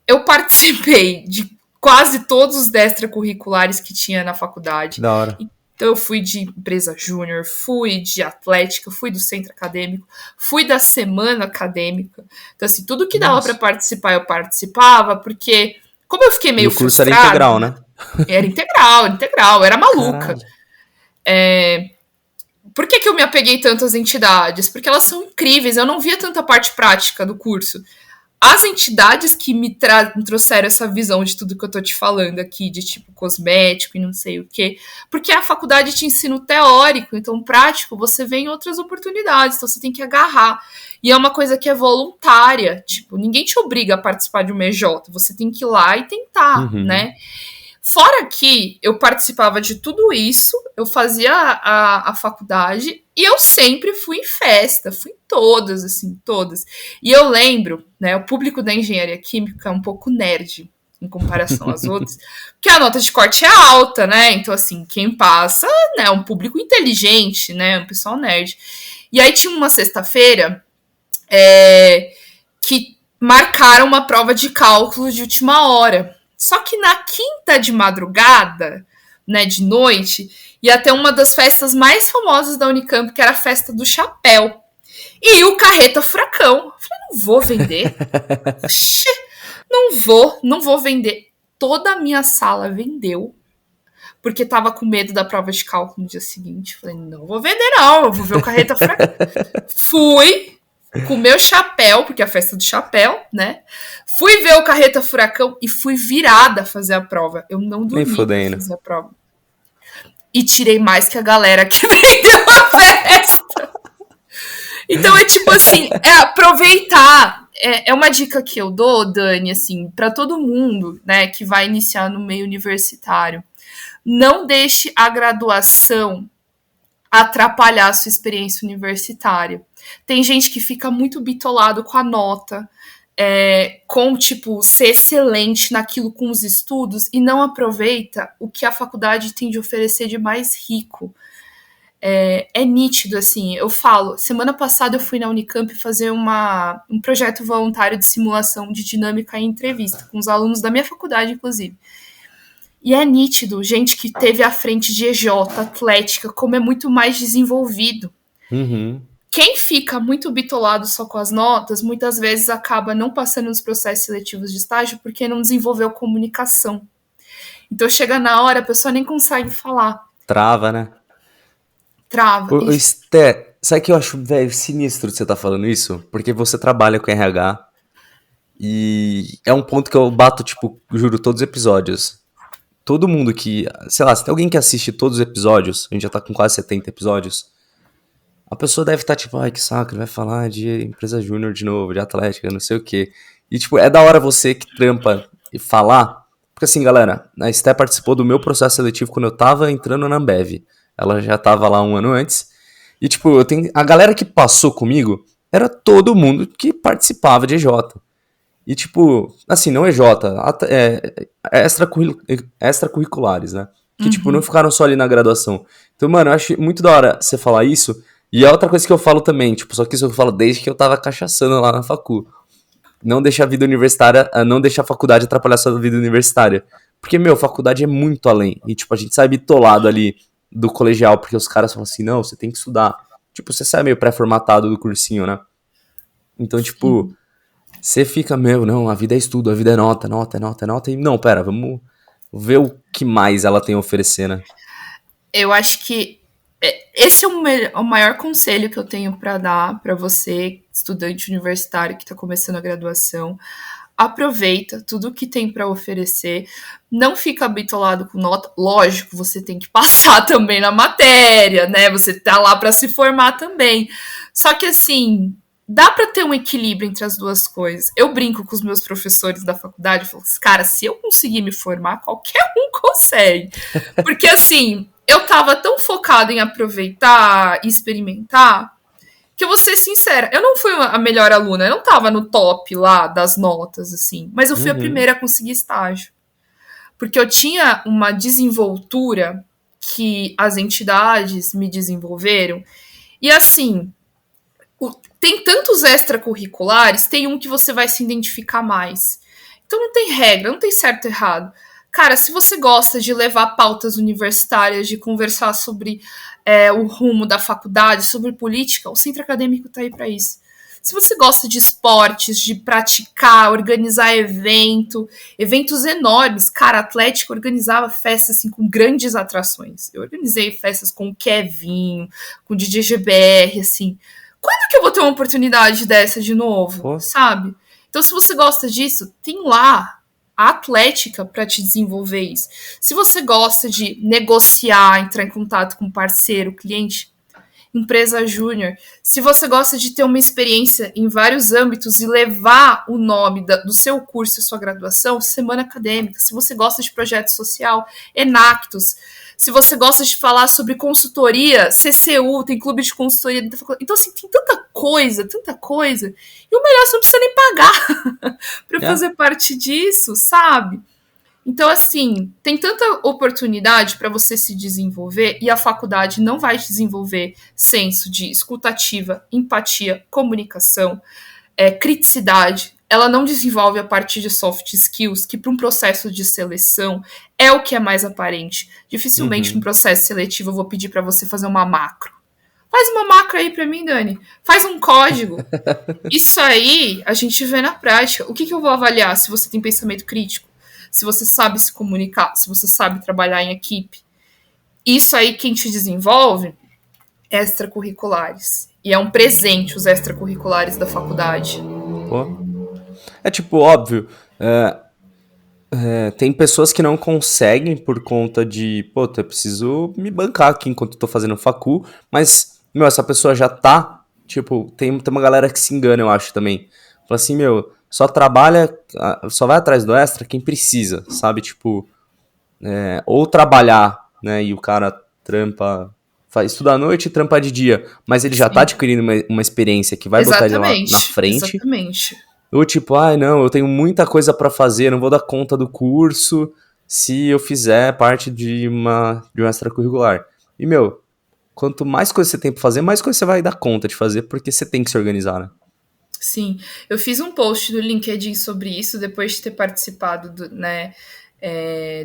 Eu participei de quase todos os extracurriculares que tinha na Que faculdade. da hora. Então, eu fui de empresa júnior, fui de atlética, fui do centro acadêmico, fui da semana acadêmica. Então, assim, tudo que dava para Nossa. participar, eu participava, porque, como eu fiquei E meio o curso era frustrada, integral, né? era integral, era maluca. Caralho. Por que eu me apeguei tanto às entidades? Porque elas são incríveis, eu não via tanta parte prática do curso. As entidades que me trouxeram essa visão de tudo que eu tô te falando aqui, de tipo cosmético e não sei o quê, porque a faculdade te ensina o teórico, então prático você vê em outras oportunidades, então você tem que agarrar. E é uma coisa que é voluntária, tipo, ninguém te obriga a participar de uma EJ, você tem que ir lá e tentar, Uhum. né? Fora que eu participava de tudo isso, eu fazia a faculdade e eu sempre fui em festa, fui em todas, assim, todas. E eu lembro, né, o público da engenharia química é um pouco nerd em comparação às outras, porque a nota de corte é alta, né? Então, assim, quem passa, né, é um público inteligente, né, um pessoal nerd. E aí tinha uma sexta-feira que marcaram uma prova de cálculo de última hora. Só que na quinta de madrugada, né, de noite, ia ter uma das festas mais famosas da Unicamp, que era a festa do chapéu. E o Carreta Furacão. Eu falei, não vou vender. Oxê, não vou vender. Toda a minha sala vendeu, porque tava com medo da prova de cálculo no dia seguinte. Eu falei, não vou vender não, eu vou ver o Carreta Furacão. Fui, com o meu chapéu, porque é a festa do chapéu, né? Fui ver o Carreta Furacão e fui virada a fazer a prova. Eu não Nem dormi para fodendo. fazer a prova. E tirei mais que a galera que vendeu a festa. Então é tipo assim, é aproveitar. É uma dica que eu dou, Dani, assim, para todo mundo, né, que vai iniciar no meio universitário. Não deixe a graduação atrapalhar a sua experiência universitária. Tem gente que fica muito bitolado com a nota, com, tipo, ser excelente naquilo com os estudos e não aproveita o que a faculdade tem de oferecer de mais rico. É nítido, assim, eu falo, semana passada eu fui na Unicamp fazer um projeto voluntário de simulação de dinâmica em entrevista, com os alunos da minha faculdade, inclusive. E é nítido, gente que teve à frente de EJ, atlética, como é muito mais desenvolvido. Uhum. Quem fica muito bitolado só com as notas, muitas vezes acaba não passando nos processos seletivos de estágio porque não desenvolveu comunicação. Então chega na hora, a pessoa nem consegue falar. Trava, né? Trava. Ô, Sté, sabe que eu acho, velho, sinistro de você tá falando isso? Porque você trabalha com RH e é um ponto que eu bato, tipo, juro, todos os episódios. Todo mundo que, sei lá, se tem alguém que assiste todos os episódios, a gente já tá com quase 70 episódios, a pessoa deve estar tipo, ai, que saco, ele vai falar de empresa júnior de novo, de atlética, não sei o quê. E, tipo, é da hora você que trampa e falar, porque assim, galera, a Esté participou do meu processo seletivo quando eu tava entrando na Ambev. Ela já tava lá um ano antes. E, tipo, a galera que passou comigo era todo mundo que participava de EJ. E, tipo, assim, não EJ, extracurriculares, né? Que, tipo, não ficaram só ali na graduação. Então, mano, eu acho muito da hora você falar isso. E é outra coisa que eu falo também, tipo, só que isso eu falo desde que eu tava cachaçando lá na facu. Não deixar a vida universitária, não deixar a faculdade atrapalhar a sua vida universitária. Porque, meu, faculdade é muito além. E, tipo, a gente sai bitolado ali do colegial, porque os caras falam assim, não, você tem que estudar. Tipo, você sai meio pré-formatado do cursinho, né? Então, tipo, você fica, meu, não, a vida é estudo, a vida é nota, nota, nota, nota. E, não, pera, vamos ver o que mais ela tem a oferecer, né? Eu acho que esse é o maior conselho que eu tenho para dar para você, estudante universitário que está começando a graduação. Aproveita tudo que tem para oferecer, não fica bitolado com nota. Lógico, você tem que passar também na matéria, né? Você tá lá para se formar também. Só que assim, dá para ter um equilíbrio entre as duas coisas. Eu brinco com os meus professores da faculdade, eu falo assim, cara, se eu conseguir me formar, qualquer um consegue. Porque assim, eu tava tão focada em aproveitar e experimentar que eu vou ser sincera, eu não fui a melhor aluna, eu não tava no top lá das notas, assim, mas eu fui a primeira a conseguir estágio. Porque eu tinha uma desenvoltura que as entidades me desenvolveram. E assim, tem tantos extracurriculares, tem um que você vai se identificar mais. Então não tem regra, não tem certo e errado. Cara, se você gosta de levar pautas universitárias, de conversar sobre o rumo da faculdade, sobre política, o centro acadêmico está aí para isso. Se você gosta de esportes, de praticar, organizar eventos enormes, cara, a Atlética organizava festas assim, com grandes atrações. Eu organizei festas com o Kevinho, com o DJ GBR, assim. Quando que eu vou ter uma oportunidade dessa de novo, sabe? Então, se você gosta disso, tem lá a Atlética para te desenvolver isso. Se você gosta de negociar, entrar em contato com parceiro, cliente, empresa júnior. Se você gosta de ter uma experiência em vários âmbitos e levar o nome do seu curso e sua graduação, semana acadêmica. Se você gosta de projeto social, Enactus. Se você gosta de falar sobre consultoria, CCU, tem clube de consultoria. Então, assim, tem tanta coisa. E o melhor, você não precisa nem pagar para fazer parte disso, sabe? Então, assim, tem tanta oportunidade para você se desenvolver e a faculdade não vai te desenvolver senso de escutativa, empatia, comunicação, criticidade. Ela não desenvolve a partir de soft skills, que para um processo de seleção é o que é mais aparente. Dificilmente no processo seletivo eu vou pedir para você fazer uma macro. Faz uma macro aí para mim, Dani. Faz um código. Isso aí a gente vê na prática. O que eu vou avaliar? Se você tem pensamento crítico, se você sabe se comunicar, se você sabe trabalhar em equipe. Isso aí quem te desenvolve extracurriculares. E é um presente os extracurriculares da faculdade. Pô. É tipo, óbvio, Tem pessoas que não conseguem por conta de, pô, eu preciso me bancar aqui enquanto eu tô fazendo facu, mas, meu, essa pessoa já tá, tipo, tem uma galera que se engana, eu acho, também. Fala assim, meu, só trabalha, só vai atrás do extra quem precisa, sabe? Tipo, ou trabalhar, né, e o cara trampa, estuda à noite e trampa de dia, mas ele já tá Sim. adquirindo uma experiência que vai botar ele lá na Exatamente, frente, exatamente. ou tipo, ai não, eu tenho muita coisa pra fazer, não vou dar conta do curso se eu fizer parte de um extracurricular. E, meu, quanto mais coisa você tem pra fazer, mais coisa você vai dar conta de fazer, porque você tem que se organizar, né? Sim, eu fiz um post no LinkedIn sobre isso depois de ter participado né,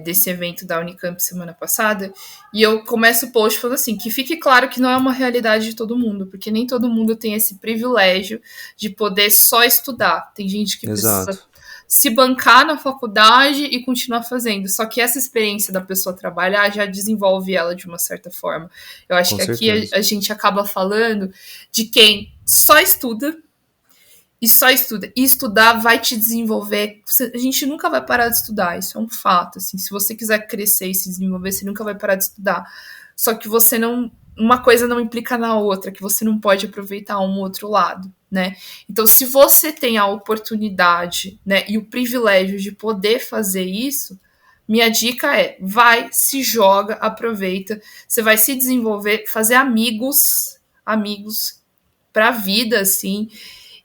desse evento da Unicamp semana passada. E eu começo o post falando assim: que fique claro que não é uma realidade de todo mundo, porque nem todo mundo tem esse privilégio de poder só estudar. Tem gente que precisa Exato, se bancar na faculdade e continuar fazendo. Só que essa experiência da pessoa trabalhar já desenvolve ela de uma certa forma. Eu acho com que aqui certeza. a gente acaba falando de quem só estuda e só estuda. E estudar vai te desenvolver. A gente nunca vai parar de estudar, isso é um fato. Assim, se você quiser crescer e se desenvolver, você nunca vai parar de estudar. Só que você não. Uma coisa não implica na outra, que você não pode aproveitar um outro lado, né? Então, se você tem a oportunidade, né, e o privilégio de poder fazer isso, minha dica é: vai, se joga, aproveita, você vai se desenvolver, fazer amigos para a vida, assim,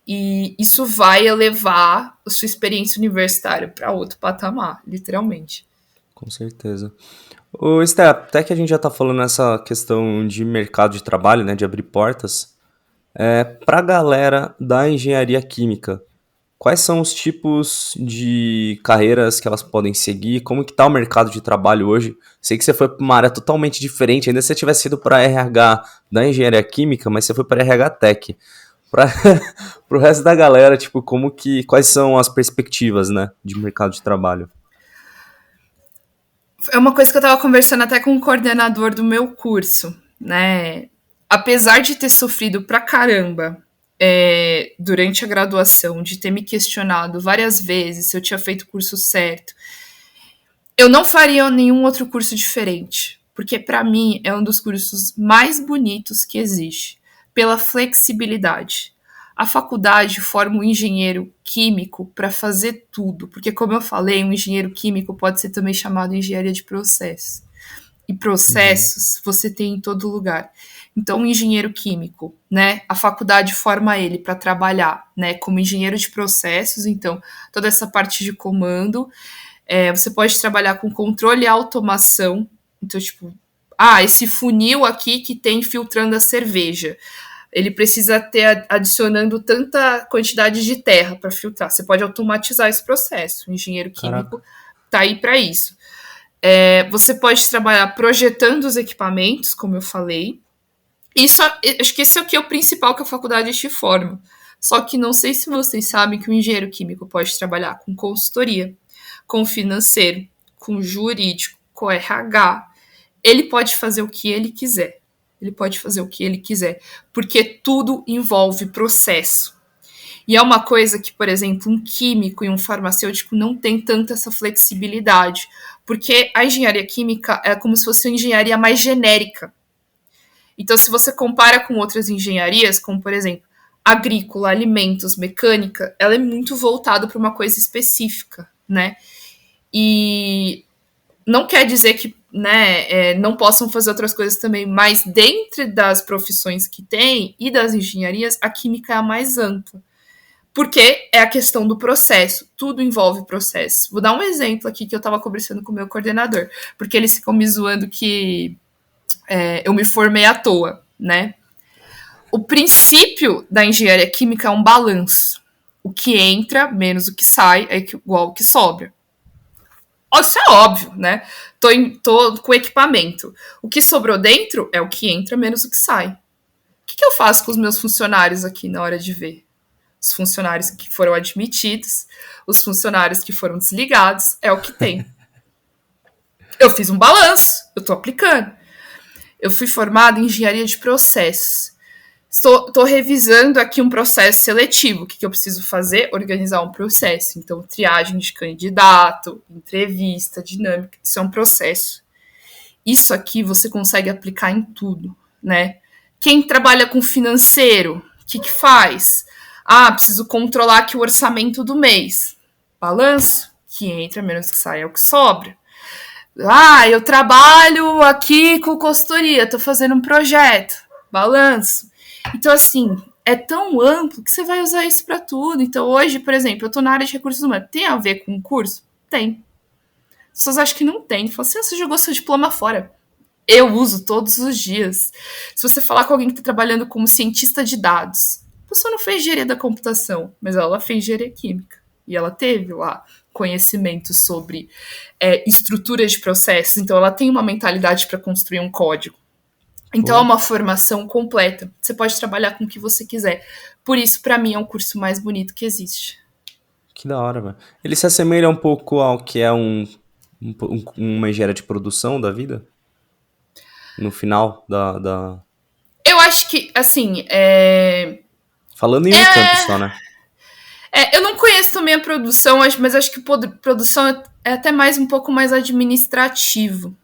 e isso vai elevar a sua experiência universitária para outro patamar, literalmente. Com certeza. Ô, Esté, até que a gente já tá falando nessa questão de mercado de trabalho, né, de abrir portas, pra galera da engenharia química, quais são os tipos de carreiras que elas podem seguir? Como que tá o mercado de trabalho hoje? Sei que você foi para uma área totalmente diferente, ainda se você tivesse ido para RH da engenharia química, mas você foi para RH Tech. Para o resto da galera, tipo, quais são as perspectivas, né, de mercado de trabalho? É uma coisa que eu estava conversando até com o coordenador do meu curso, né? Apesar de ter sofrido pra caramba durante a graduação, de ter me questionado várias vezes se eu tinha feito o curso certo, eu não faria nenhum outro curso diferente, porque para mim é um dos cursos mais bonitos que existe, pela flexibilidade. A faculdade forma um engenheiro químico para fazer tudo, porque como eu falei, um engenheiro químico pode ser também chamado engenharia de processos. E Uhum. processos você tem em todo lugar. Então, um engenheiro químico, né? A faculdade forma ele para trabalhar, né? Como engenheiro de processos. Então, toda essa parte de comando, você pode trabalhar com controle e automação. Então, tipo, esse funil aqui que tem filtrando a cerveja. Ele precisa ter adicionando tanta quantidade de terra para filtrar. Você pode automatizar esse processo. O engenheiro químico Caraca. está aí para isso. Você pode trabalhar projetando os equipamentos, como eu falei. Isso, acho que esse aqui é o principal que a faculdade te forma. Só que não sei se vocês sabem que o engenheiro químico pode trabalhar com consultoria, com financeiro, com jurídico, com RH. Ele pode fazer o que ele quiser. Ele pode fazer o que ele quiser, porque tudo envolve processo. E é uma coisa que, por exemplo, um químico e um farmacêutico não tem tanta essa flexibilidade, porque a engenharia química é como se fosse uma engenharia mais genérica. Então, se você compara com outras engenharias, como por exemplo, agrícola, alimentos, mecânica, ela é muito voltada para uma coisa específica, né? E não quer dizer que não possam fazer outras coisas também, mas dentre das profissões que tem e das engenharias, a química é a mais ampla. Porque é a questão do processo, tudo envolve processo. Vou dar um exemplo aqui que eu estava conversando com o meu coordenador, porque eles ficam me zoando que eu me formei à toa, né? O princípio da engenharia química é um balanço. O que entra menos o que sai é igual ao que sobra. Isso é óbvio, né? Tô com equipamento. O que sobrou dentro é o que entra menos o que sai. O que eu faço com os meus funcionários aqui na hora de ver? Os funcionários que foram admitidos, os funcionários que foram desligados, é o que tem. Eu fiz um balanço, eu estou aplicando. Eu fui formada em engenharia de processos. Estou revisando aqui um processo seletivo. O que eu preciso fazer? Organizar um processo. Então, triagem de candidato, entrevista, dinâmica, isso é um processo. Isso aqui você consegue aplicar em tudo, né? Quem trabalha com financeiro, o que faz? Preciso controlar aqui o orçamento do mês. Balanço, que entra menos que sai é o que sobra. Eu trabalho aqui com consultoria, estou fazendo um projeto. Balanço. Então, assim, é tão amplo que você vai usar isso para tudo. Então, hoje, por exemplo, eu estou na área de recursos humanos. Tem a ver com o curso? Tem. As pessoas acham que não tem. Falam assim, você jogou seu diploma fora. Eu uso todos os dias. Se você falar com alguém que está trabalhando como cientista de dados, a pessoa não fez engenharia da computação, mas ela fez engenharia química. E ela teve lá conhecimento sobre estrutura de processos. Então, ela tem uma mentalidade para construir um código. Então, é uma formação completa. Você pode trabalhar com o que você quiser. Por isso, para mim, é um curso mais bonito que existe. Que da hora, velho. Ele se assemelha um pouco ao que é uma engenharia de produção da vida? No final da... Eu acho que, assim, Falando em um campo só, né? Eu não conheço também a produção, mas acho que produção é até um pouco mais administrativo.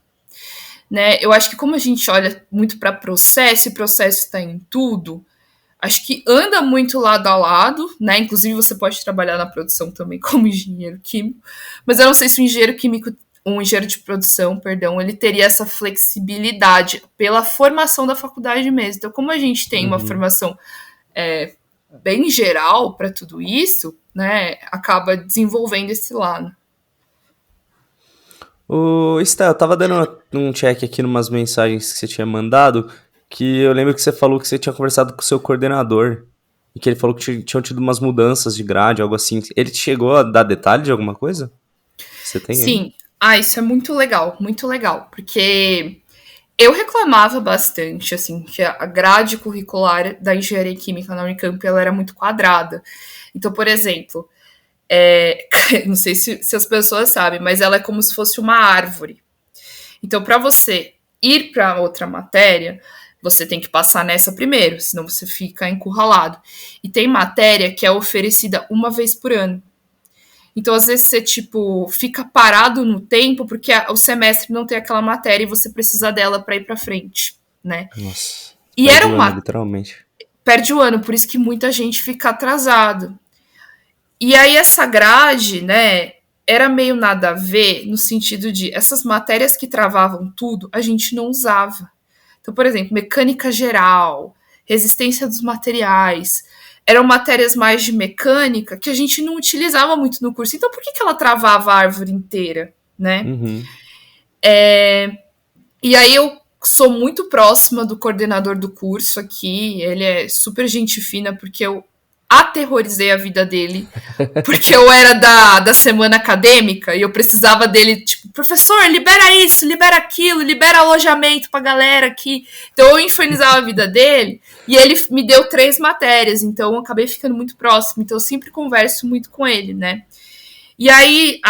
Né? Eu acho que como a gente olha muito para processo, e processo está em tudo, acho que anda muito lado a lado, né? Inclusive você pode trabalhar na produção também como engenheiro químico, mas eu não sei se um engenheiro de produção, ele teria essa flexibilidade pela formação da faculdade mesmo. Então, como a gente tem uma formação bem geral para tudo isso, né? Acaba desenvolvendo esse lado. Estel, eu tava dando um check aqui numas mensagens que você tinha mandado, que eu lembro que você falou que você tinha conversado com o seu coordenador, e que ele falou que tinham tido umas mudanças de grade, algo assim. Ele chegou a dar detalhe de alguma coisa? Você tem? Sim. Isso é muito legal, porque eu reclamava bastante, assim, que a grade curricular da engenharia química na Unicamp, ela era muito quadrada. Então, por exemplo, não sei se as pessoas sabem, mas ela é como se fosse uma árvore. Então, para você ir para outra matéria, você tem que passar nessa primeiro, senão você fica encurralado. E tem matéria que é oferecida uma vez por ano. Então, às vezes, você, fica parado no tempo porque o semestre não tem aquela matéria e você precisa dela para ir para frente, né? Nossa. E era literalmente. Perde o ano, por isso que muita gente fica atrasado. E aí, essa grade, né, era meio nada a ver no sentido de essas matérias que travavam tudo, a gente não usava. Então, por exemplo, mecânica geral, resistência dos materiais, eram matérias mais de mecânica que a gente não utilizava muito no curso. Então, por que ela travava a árvore inteira, né? E aí eu sou muito próxima do coordenador do curso aqui, ele é super gente fina, porque eu aterrorizei a vida dele, porque eu era da semana acadêmica e eu precisava dele, professor, libera isso, libera aquilo, libera alojamento pra galera aqui. Então eu infernizava a vida dele e ele me deu 3 matérias, então eu acabei ficando muito próximo, então eu sempre converso muito com ele, né? E aí,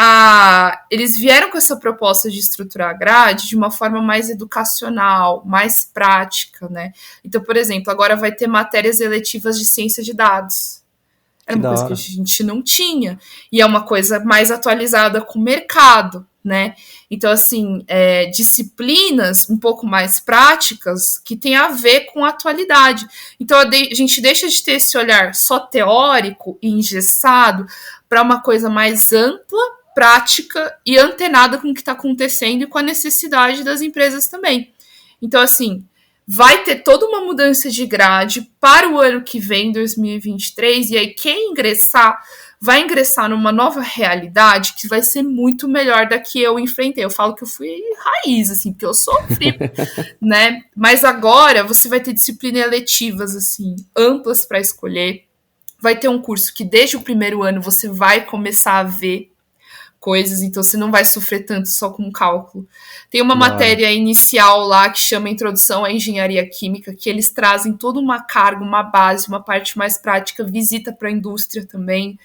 eles vieram com essa proposta de estruturar a grade de uma forma mais educacional, mais prática, né? Então, por exemplo, agora vai ter matérias eletivas de ciência de dados. Era uma coisa que a gente não tinha. E é uma coisa mais atualizada com o mercado, né? Então, assim, disciplinas um pouco mais práticas que tem a ver com a atualidade. Então, a gente deixa de ter esse olhar só teórico e engessado para uma coisa mais ampla, prática e antenada com o que está acontecendo e com a necessidade das empresas também. Então, assim, vai ter toda uma mudança de grade para o ano que vem, 2023, e aí quem ingressar vai ingressar numa nova realidade que vai ser muito melhor da que eu enfrentei. Eu falo que eu fui raiz, assim, porque eu sofri, né? Mas agora você vai ter disciplinas eletivas, assim, amplas para escolher. Vai ter um curso que desde o primeiro ano você vai começar a ver coisas, então você não vai sofrer tanto só com cálculo. Tem uma matéria inicial lá que chama Introdução à Engenharia Química, que eles trazem toda uma carga, uma base, uma parte mais prática, visita para a indústria também,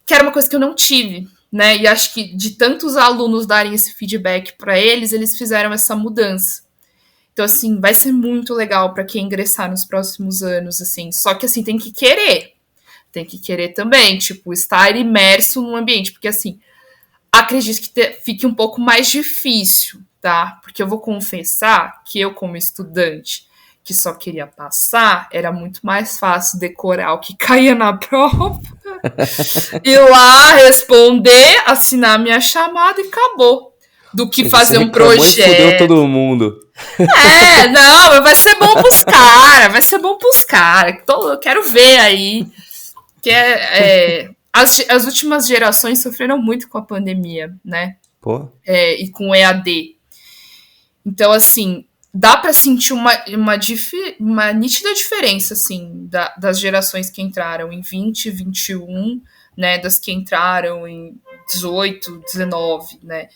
que era uma coisa que eu não tive, né? E acho que de tantos alunos darem esse feedback para eles, eles fizeram essa mudança. Então, assim, vai ser muito legal para quem ingressar nos próximos anos, assim. Só que, assim, tem que querer. Tem que querer também, tipo, estar imerso no ambiente. Porque, assim, acredito que fique um pouco mais difícil, tá? Porque eu vou confessar que eu, como estudante que só queria passar, era muito mais fácil decorar o que caía na prova, ir lá, responder, assinar minha chamada e acabou. Do que fazer um projeto. E fudeu todo mundo. Não, vai ser bom pros caras, vai ser bom pros caras. Eu quero ver aí. Que as últimas gerações sofreram muito com a pandemia, né? Pô. E com o EAD. Então, assim, dá para sentir uma nítida diferença, assim, das gerações que entraram em 20, 21, né? Das que entraram em 18, 19, né?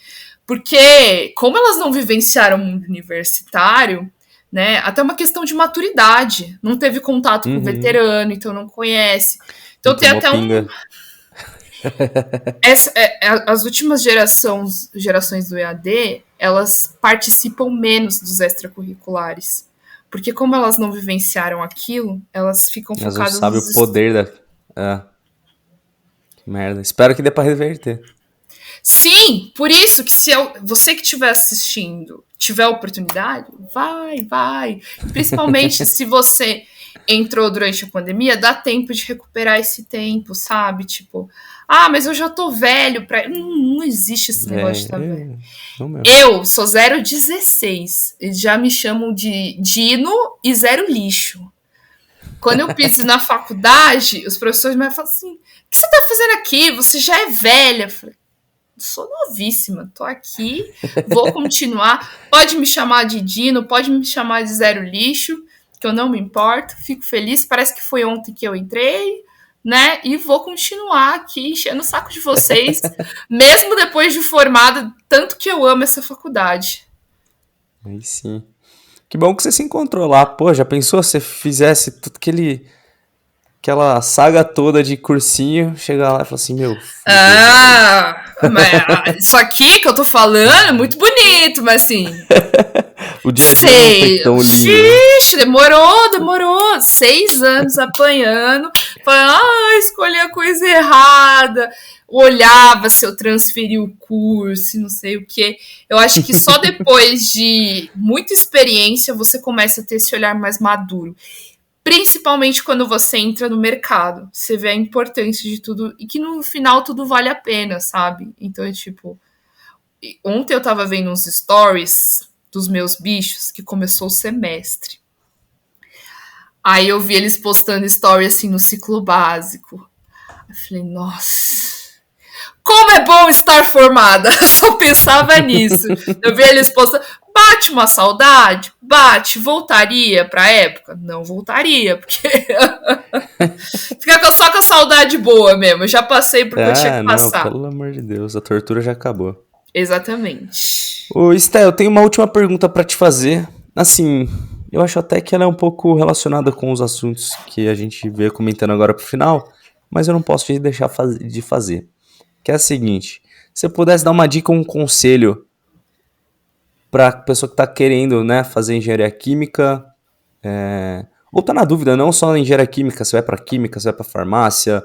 Porque, como elas não vivenciaram o mundo universitário, né? Até uma questão de maturidade. Não teve contato com o veterano, então não conhece. Então tem até pinga. As últimas gerações do EAD, elas participam menos dos extracurriculares. Porque como elas não vivenciaram aquilo, elas ficam focadas... Elas não sabem o poder da... Que merda. Espero que dê pra reverter. Sim, por isso que se você que estiver assistindo tiver oportunidade, vai. Principalmente se você entrou durante a pandemia, dá tempo de recuperar esse tempo, sabe? Tipo, mas eu já tô velho pra... Não existe esse negócio de estar velho. Eu sou 016. Eles já me chamam de Dino e zero lixo. Quando eu piso na faculdade, os professores me falam assim: o que você tá fazendo aqui? Você já é velha. Eu falei, sou novíssima, tô aqui, vou continuar. Pode me chamar de Dino, pode me chamar de zero lixo, que eu não me importo, fico feliz. Parece que foi ontem que eu entrei, né? E vou continuar aqui enchendo o saco de vocês, mesmo depois de formada, tanto que eu amo essa faculdade. Aí sim. Que bom que você se encontrou lá. Pô, já pensou se você fizesse tudo aquela saga toda de cursinho, chegar lá e falar assim, meu... Mas isso aqui que eu tô falando é muito bonito, mas assim... O dia a dia não foi tão lindo. Vixe, demorou 6 anos apanhando, falando, escolhi a coisa errada, olhava se eu transferi o curso, não sei o que. Eu acho que só depois de muita experiência você começa a ter esse olhar mais maduro. Principalmente quando você entra no mercado. Você vê a importância de tudo e que no final tudo vale a pena, sabe? Então é tipo... Ontem eu tava vendo uns stories dos meus bichos que começou o semestre. Aí eu vi eles postando story assim no ciclo básico. Eu falei, nossa... Como é bom estar formada! Só pensava nisso. Eu vi eles postando... Bate uma saudade? Bate. Voltaria pra época? Não voltaria, porque... Fica só com a saudade boa mesmo. Eu já passei por que eu tinha que passar. Não, pelo amor de Deus, a tortura já acabou. Exatamente. Ô, Esté, eu tenho uma última pergunta pra te fazer. Assim, eu acho até que ela é um pouco relacionada com os assuntos que a gente veio comentando agora pro final, mas eu não posso te deixar de fazer. Que é a seguinte, se você pudesse dar uma dica ou um conselho pra pessoa que tá querendo, né, fazer engenharia química, ou tá na dúvida, não só em engenharia química, se vai pra química, se vai pra farmácia,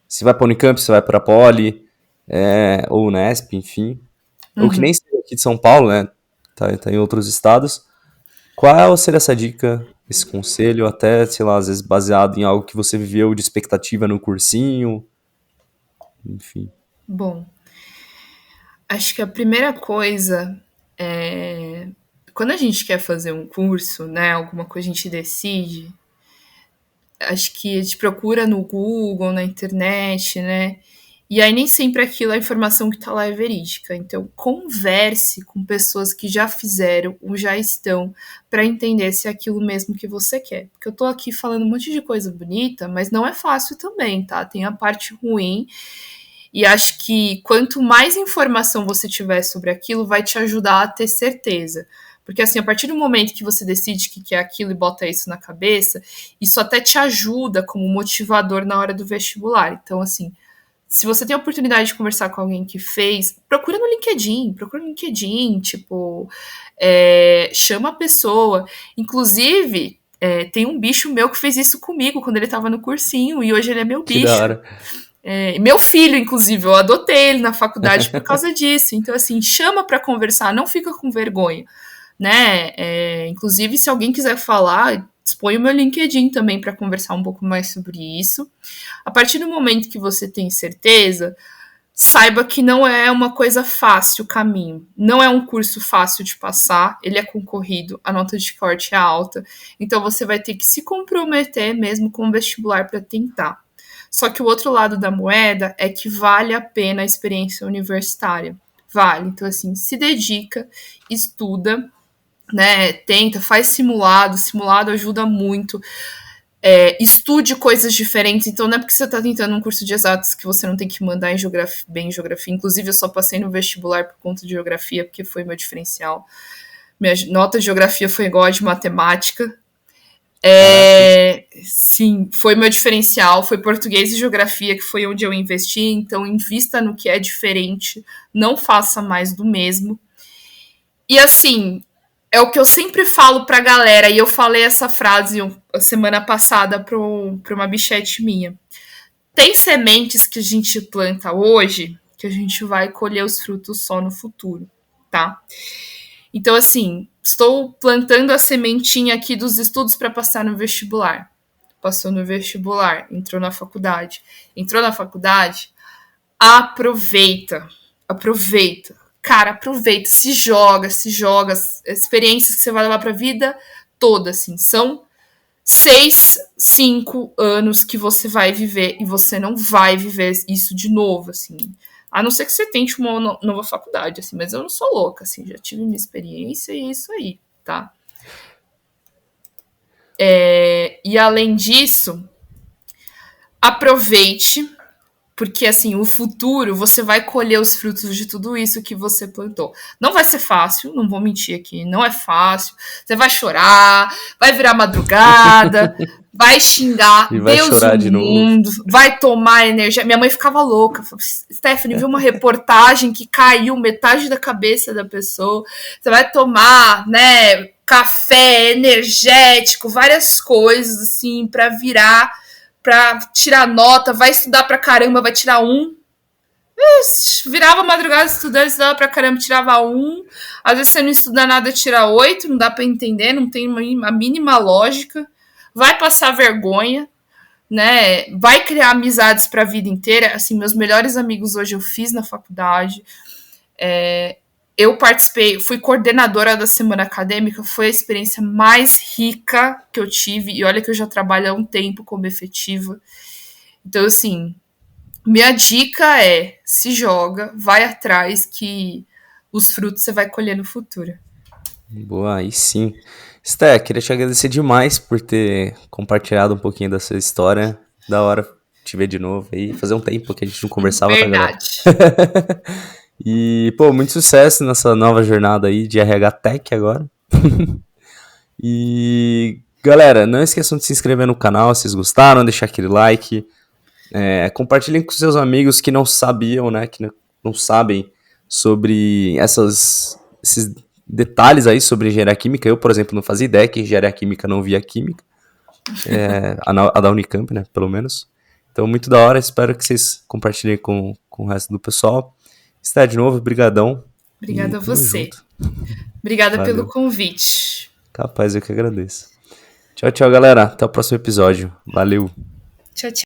se vai pra Unicamp, se vai pra Poli, ou Unesp, enfim. Ou que nem seja aqui de São Paulo, né, tá em outros estados. Qual seria essa dica, esse conselho, até, sei lá, às vezes baseado em algo que você viveu de expectativa no cursinho, enfim. Bom, acho que a primeira coisa quando a gente quer fazer um curso, né, alguma coisa a gente decide, acho que a gente procura no Google, na internet, né, e aí nem sempre aquilo, a informação que tá lá é verídica. Então, converse com pessoas que já fizeram ou já estão para entender se é aquilo mesmo que você quer. Porque eu tô aqui falando um monte de coisa bonita, mas não é fácil também, tá? Tem a parte ruim. E acho que quanto mais informação você tiver sobre aquilo, vai te ajudar a ter certeza. Porque, assim, a partir do momento que você decide que quer aquilo e bota isso na cabeça, isso até te ajuda como motivador na hora do vestibular. Então, assim, se você tem a oportunidade de conversar com alguém que fez, procura no LinkedIn, tipo, chama a pessoa. Inclusive, tem um bicho meu que fez isso comigo quando ele tava no cursinho, e hoje ele é meu Que da bicho. hora. Meu filho, inclusive, eu adotei ele na faculdade por causa disso. Então, assim, chama para conversar, não fica com vergonha, né? Inclusive, se alguém quiser falar, dispõe o meu LinkedIn também para conversar um pouco mais sobre isso. A partir do momento que você tem certeza, saiba que não é uma coisa fácil o caminho. Não é um curso fácil de passar, ele é concorrido, a nota de corte é alta. Então, você vai ter que se comprometer mesmo com o vestibular para tentar. Só que o outro lado da moeda é que vale a pena a experiência universitária. Vale. Então, assim, se dedica, estuda, né? Tenta, faz simulado. Simulado ajuda muito. Estude coisas diferentes. Então, não é porque você está tentando um curso de exatos que você não tem que mandar bem em geografia. Inclusive, eu só passei no vestibular por conta de geografia, porque foi meu diferencial. Minha nota de geografia foi igual a de matemática. Sim, foi meu diferencial, foi português e geografia que foi onde eu investi, então invista no que é diferente, não faça mais do mesmo. E assim, é o que eu sempre falo pra galera, e eu falei essa frase a semana passada pra uma bichete minha. Tem sementes que a gente planta hoje que a gente vai colher os frutos só no futuro, tá? Então, assim, estou plantando a sementinha aqui dos estudos para passar no vestibular. Passou no vestibular, entrou na faculdade. Entrou na faculdade, aproveita. Aproveita. Cara, aproveita. Se joga. Experiências que você vai levar para a vida toda, assim. São 6, 5 anos que você vai viver e você não vai viver isso de novo, assim. A não ser que você tente uma nova faculdade, assim, mas eu não sou louca, assim, já tive minha experiência e é isso aí, tá? E além disso, aproveite, porque assim, o futuro você vai colher os frutos de tudo isso que você plantou. Não vai ser fácil, não vou mentir aqui, não é fácil. Você vai chorar, vai virar madrugada, vai xingar E vai Deus chorar e o de novo. mundo, vai tomar energia. Minha mãe ficava louca. Stephanie, viu uma reportagem que caiu metade da cabeça da pessoa. Você vai tomar, né, café, energético, várias coisas assim para virar, pra tirar nota, vai estudar pra caramba, vai tirar 1. Virava madrugada estudando, estudava pra caramba, tirava 1. Às vezes você não estuda nada, tira 8, não dá pra entender, não tem a mínima lógica. Vai passar vergonha, né? Vai criar amizades pra vida inteira. Assim, meus melhores amigos hoje eu fiz na faculdade. Eu participei, fui coordenadora da semana acadêmica, foi a experiência mais rica que eu tive, e olha que eu já trabalho há um tempo como efetiva. Então, assim, minha dica é, se joga, vai atrás, que os frutos você vai colher no futuro. Boa, aí sim. Sté, queria te agradecer demais por ter compartilhado um pouquinho da sua história. Da hora te ver de novo aí. Fazer um tempo que a gente não conversava, tá, galera? Verdade. E, pô, muito sucesso nessa nova jornada aí de RH Tech agora. E, galera, não esqueçam de se inscrever no canal se vocês gostaram, deixar aquele like. Compartilhem com seus amigos que não sabiam, né, que não sabem sobre esses detalhes aí sobre engenharia química. Eu, por exemplo, não fazia ideia que engenharia química não via química. A da Unicamp, né, pelo menos. Então, muito da hora. Espero que vocês compartilhem com o resto do pessoal. Está de novo, brigadão. Obrigada a você. Obrigada pelo convite. Capaz, eu que agradeço. Tchau, tchau, galera. Até o próximo episódio. Valeu. Tchau, tchau.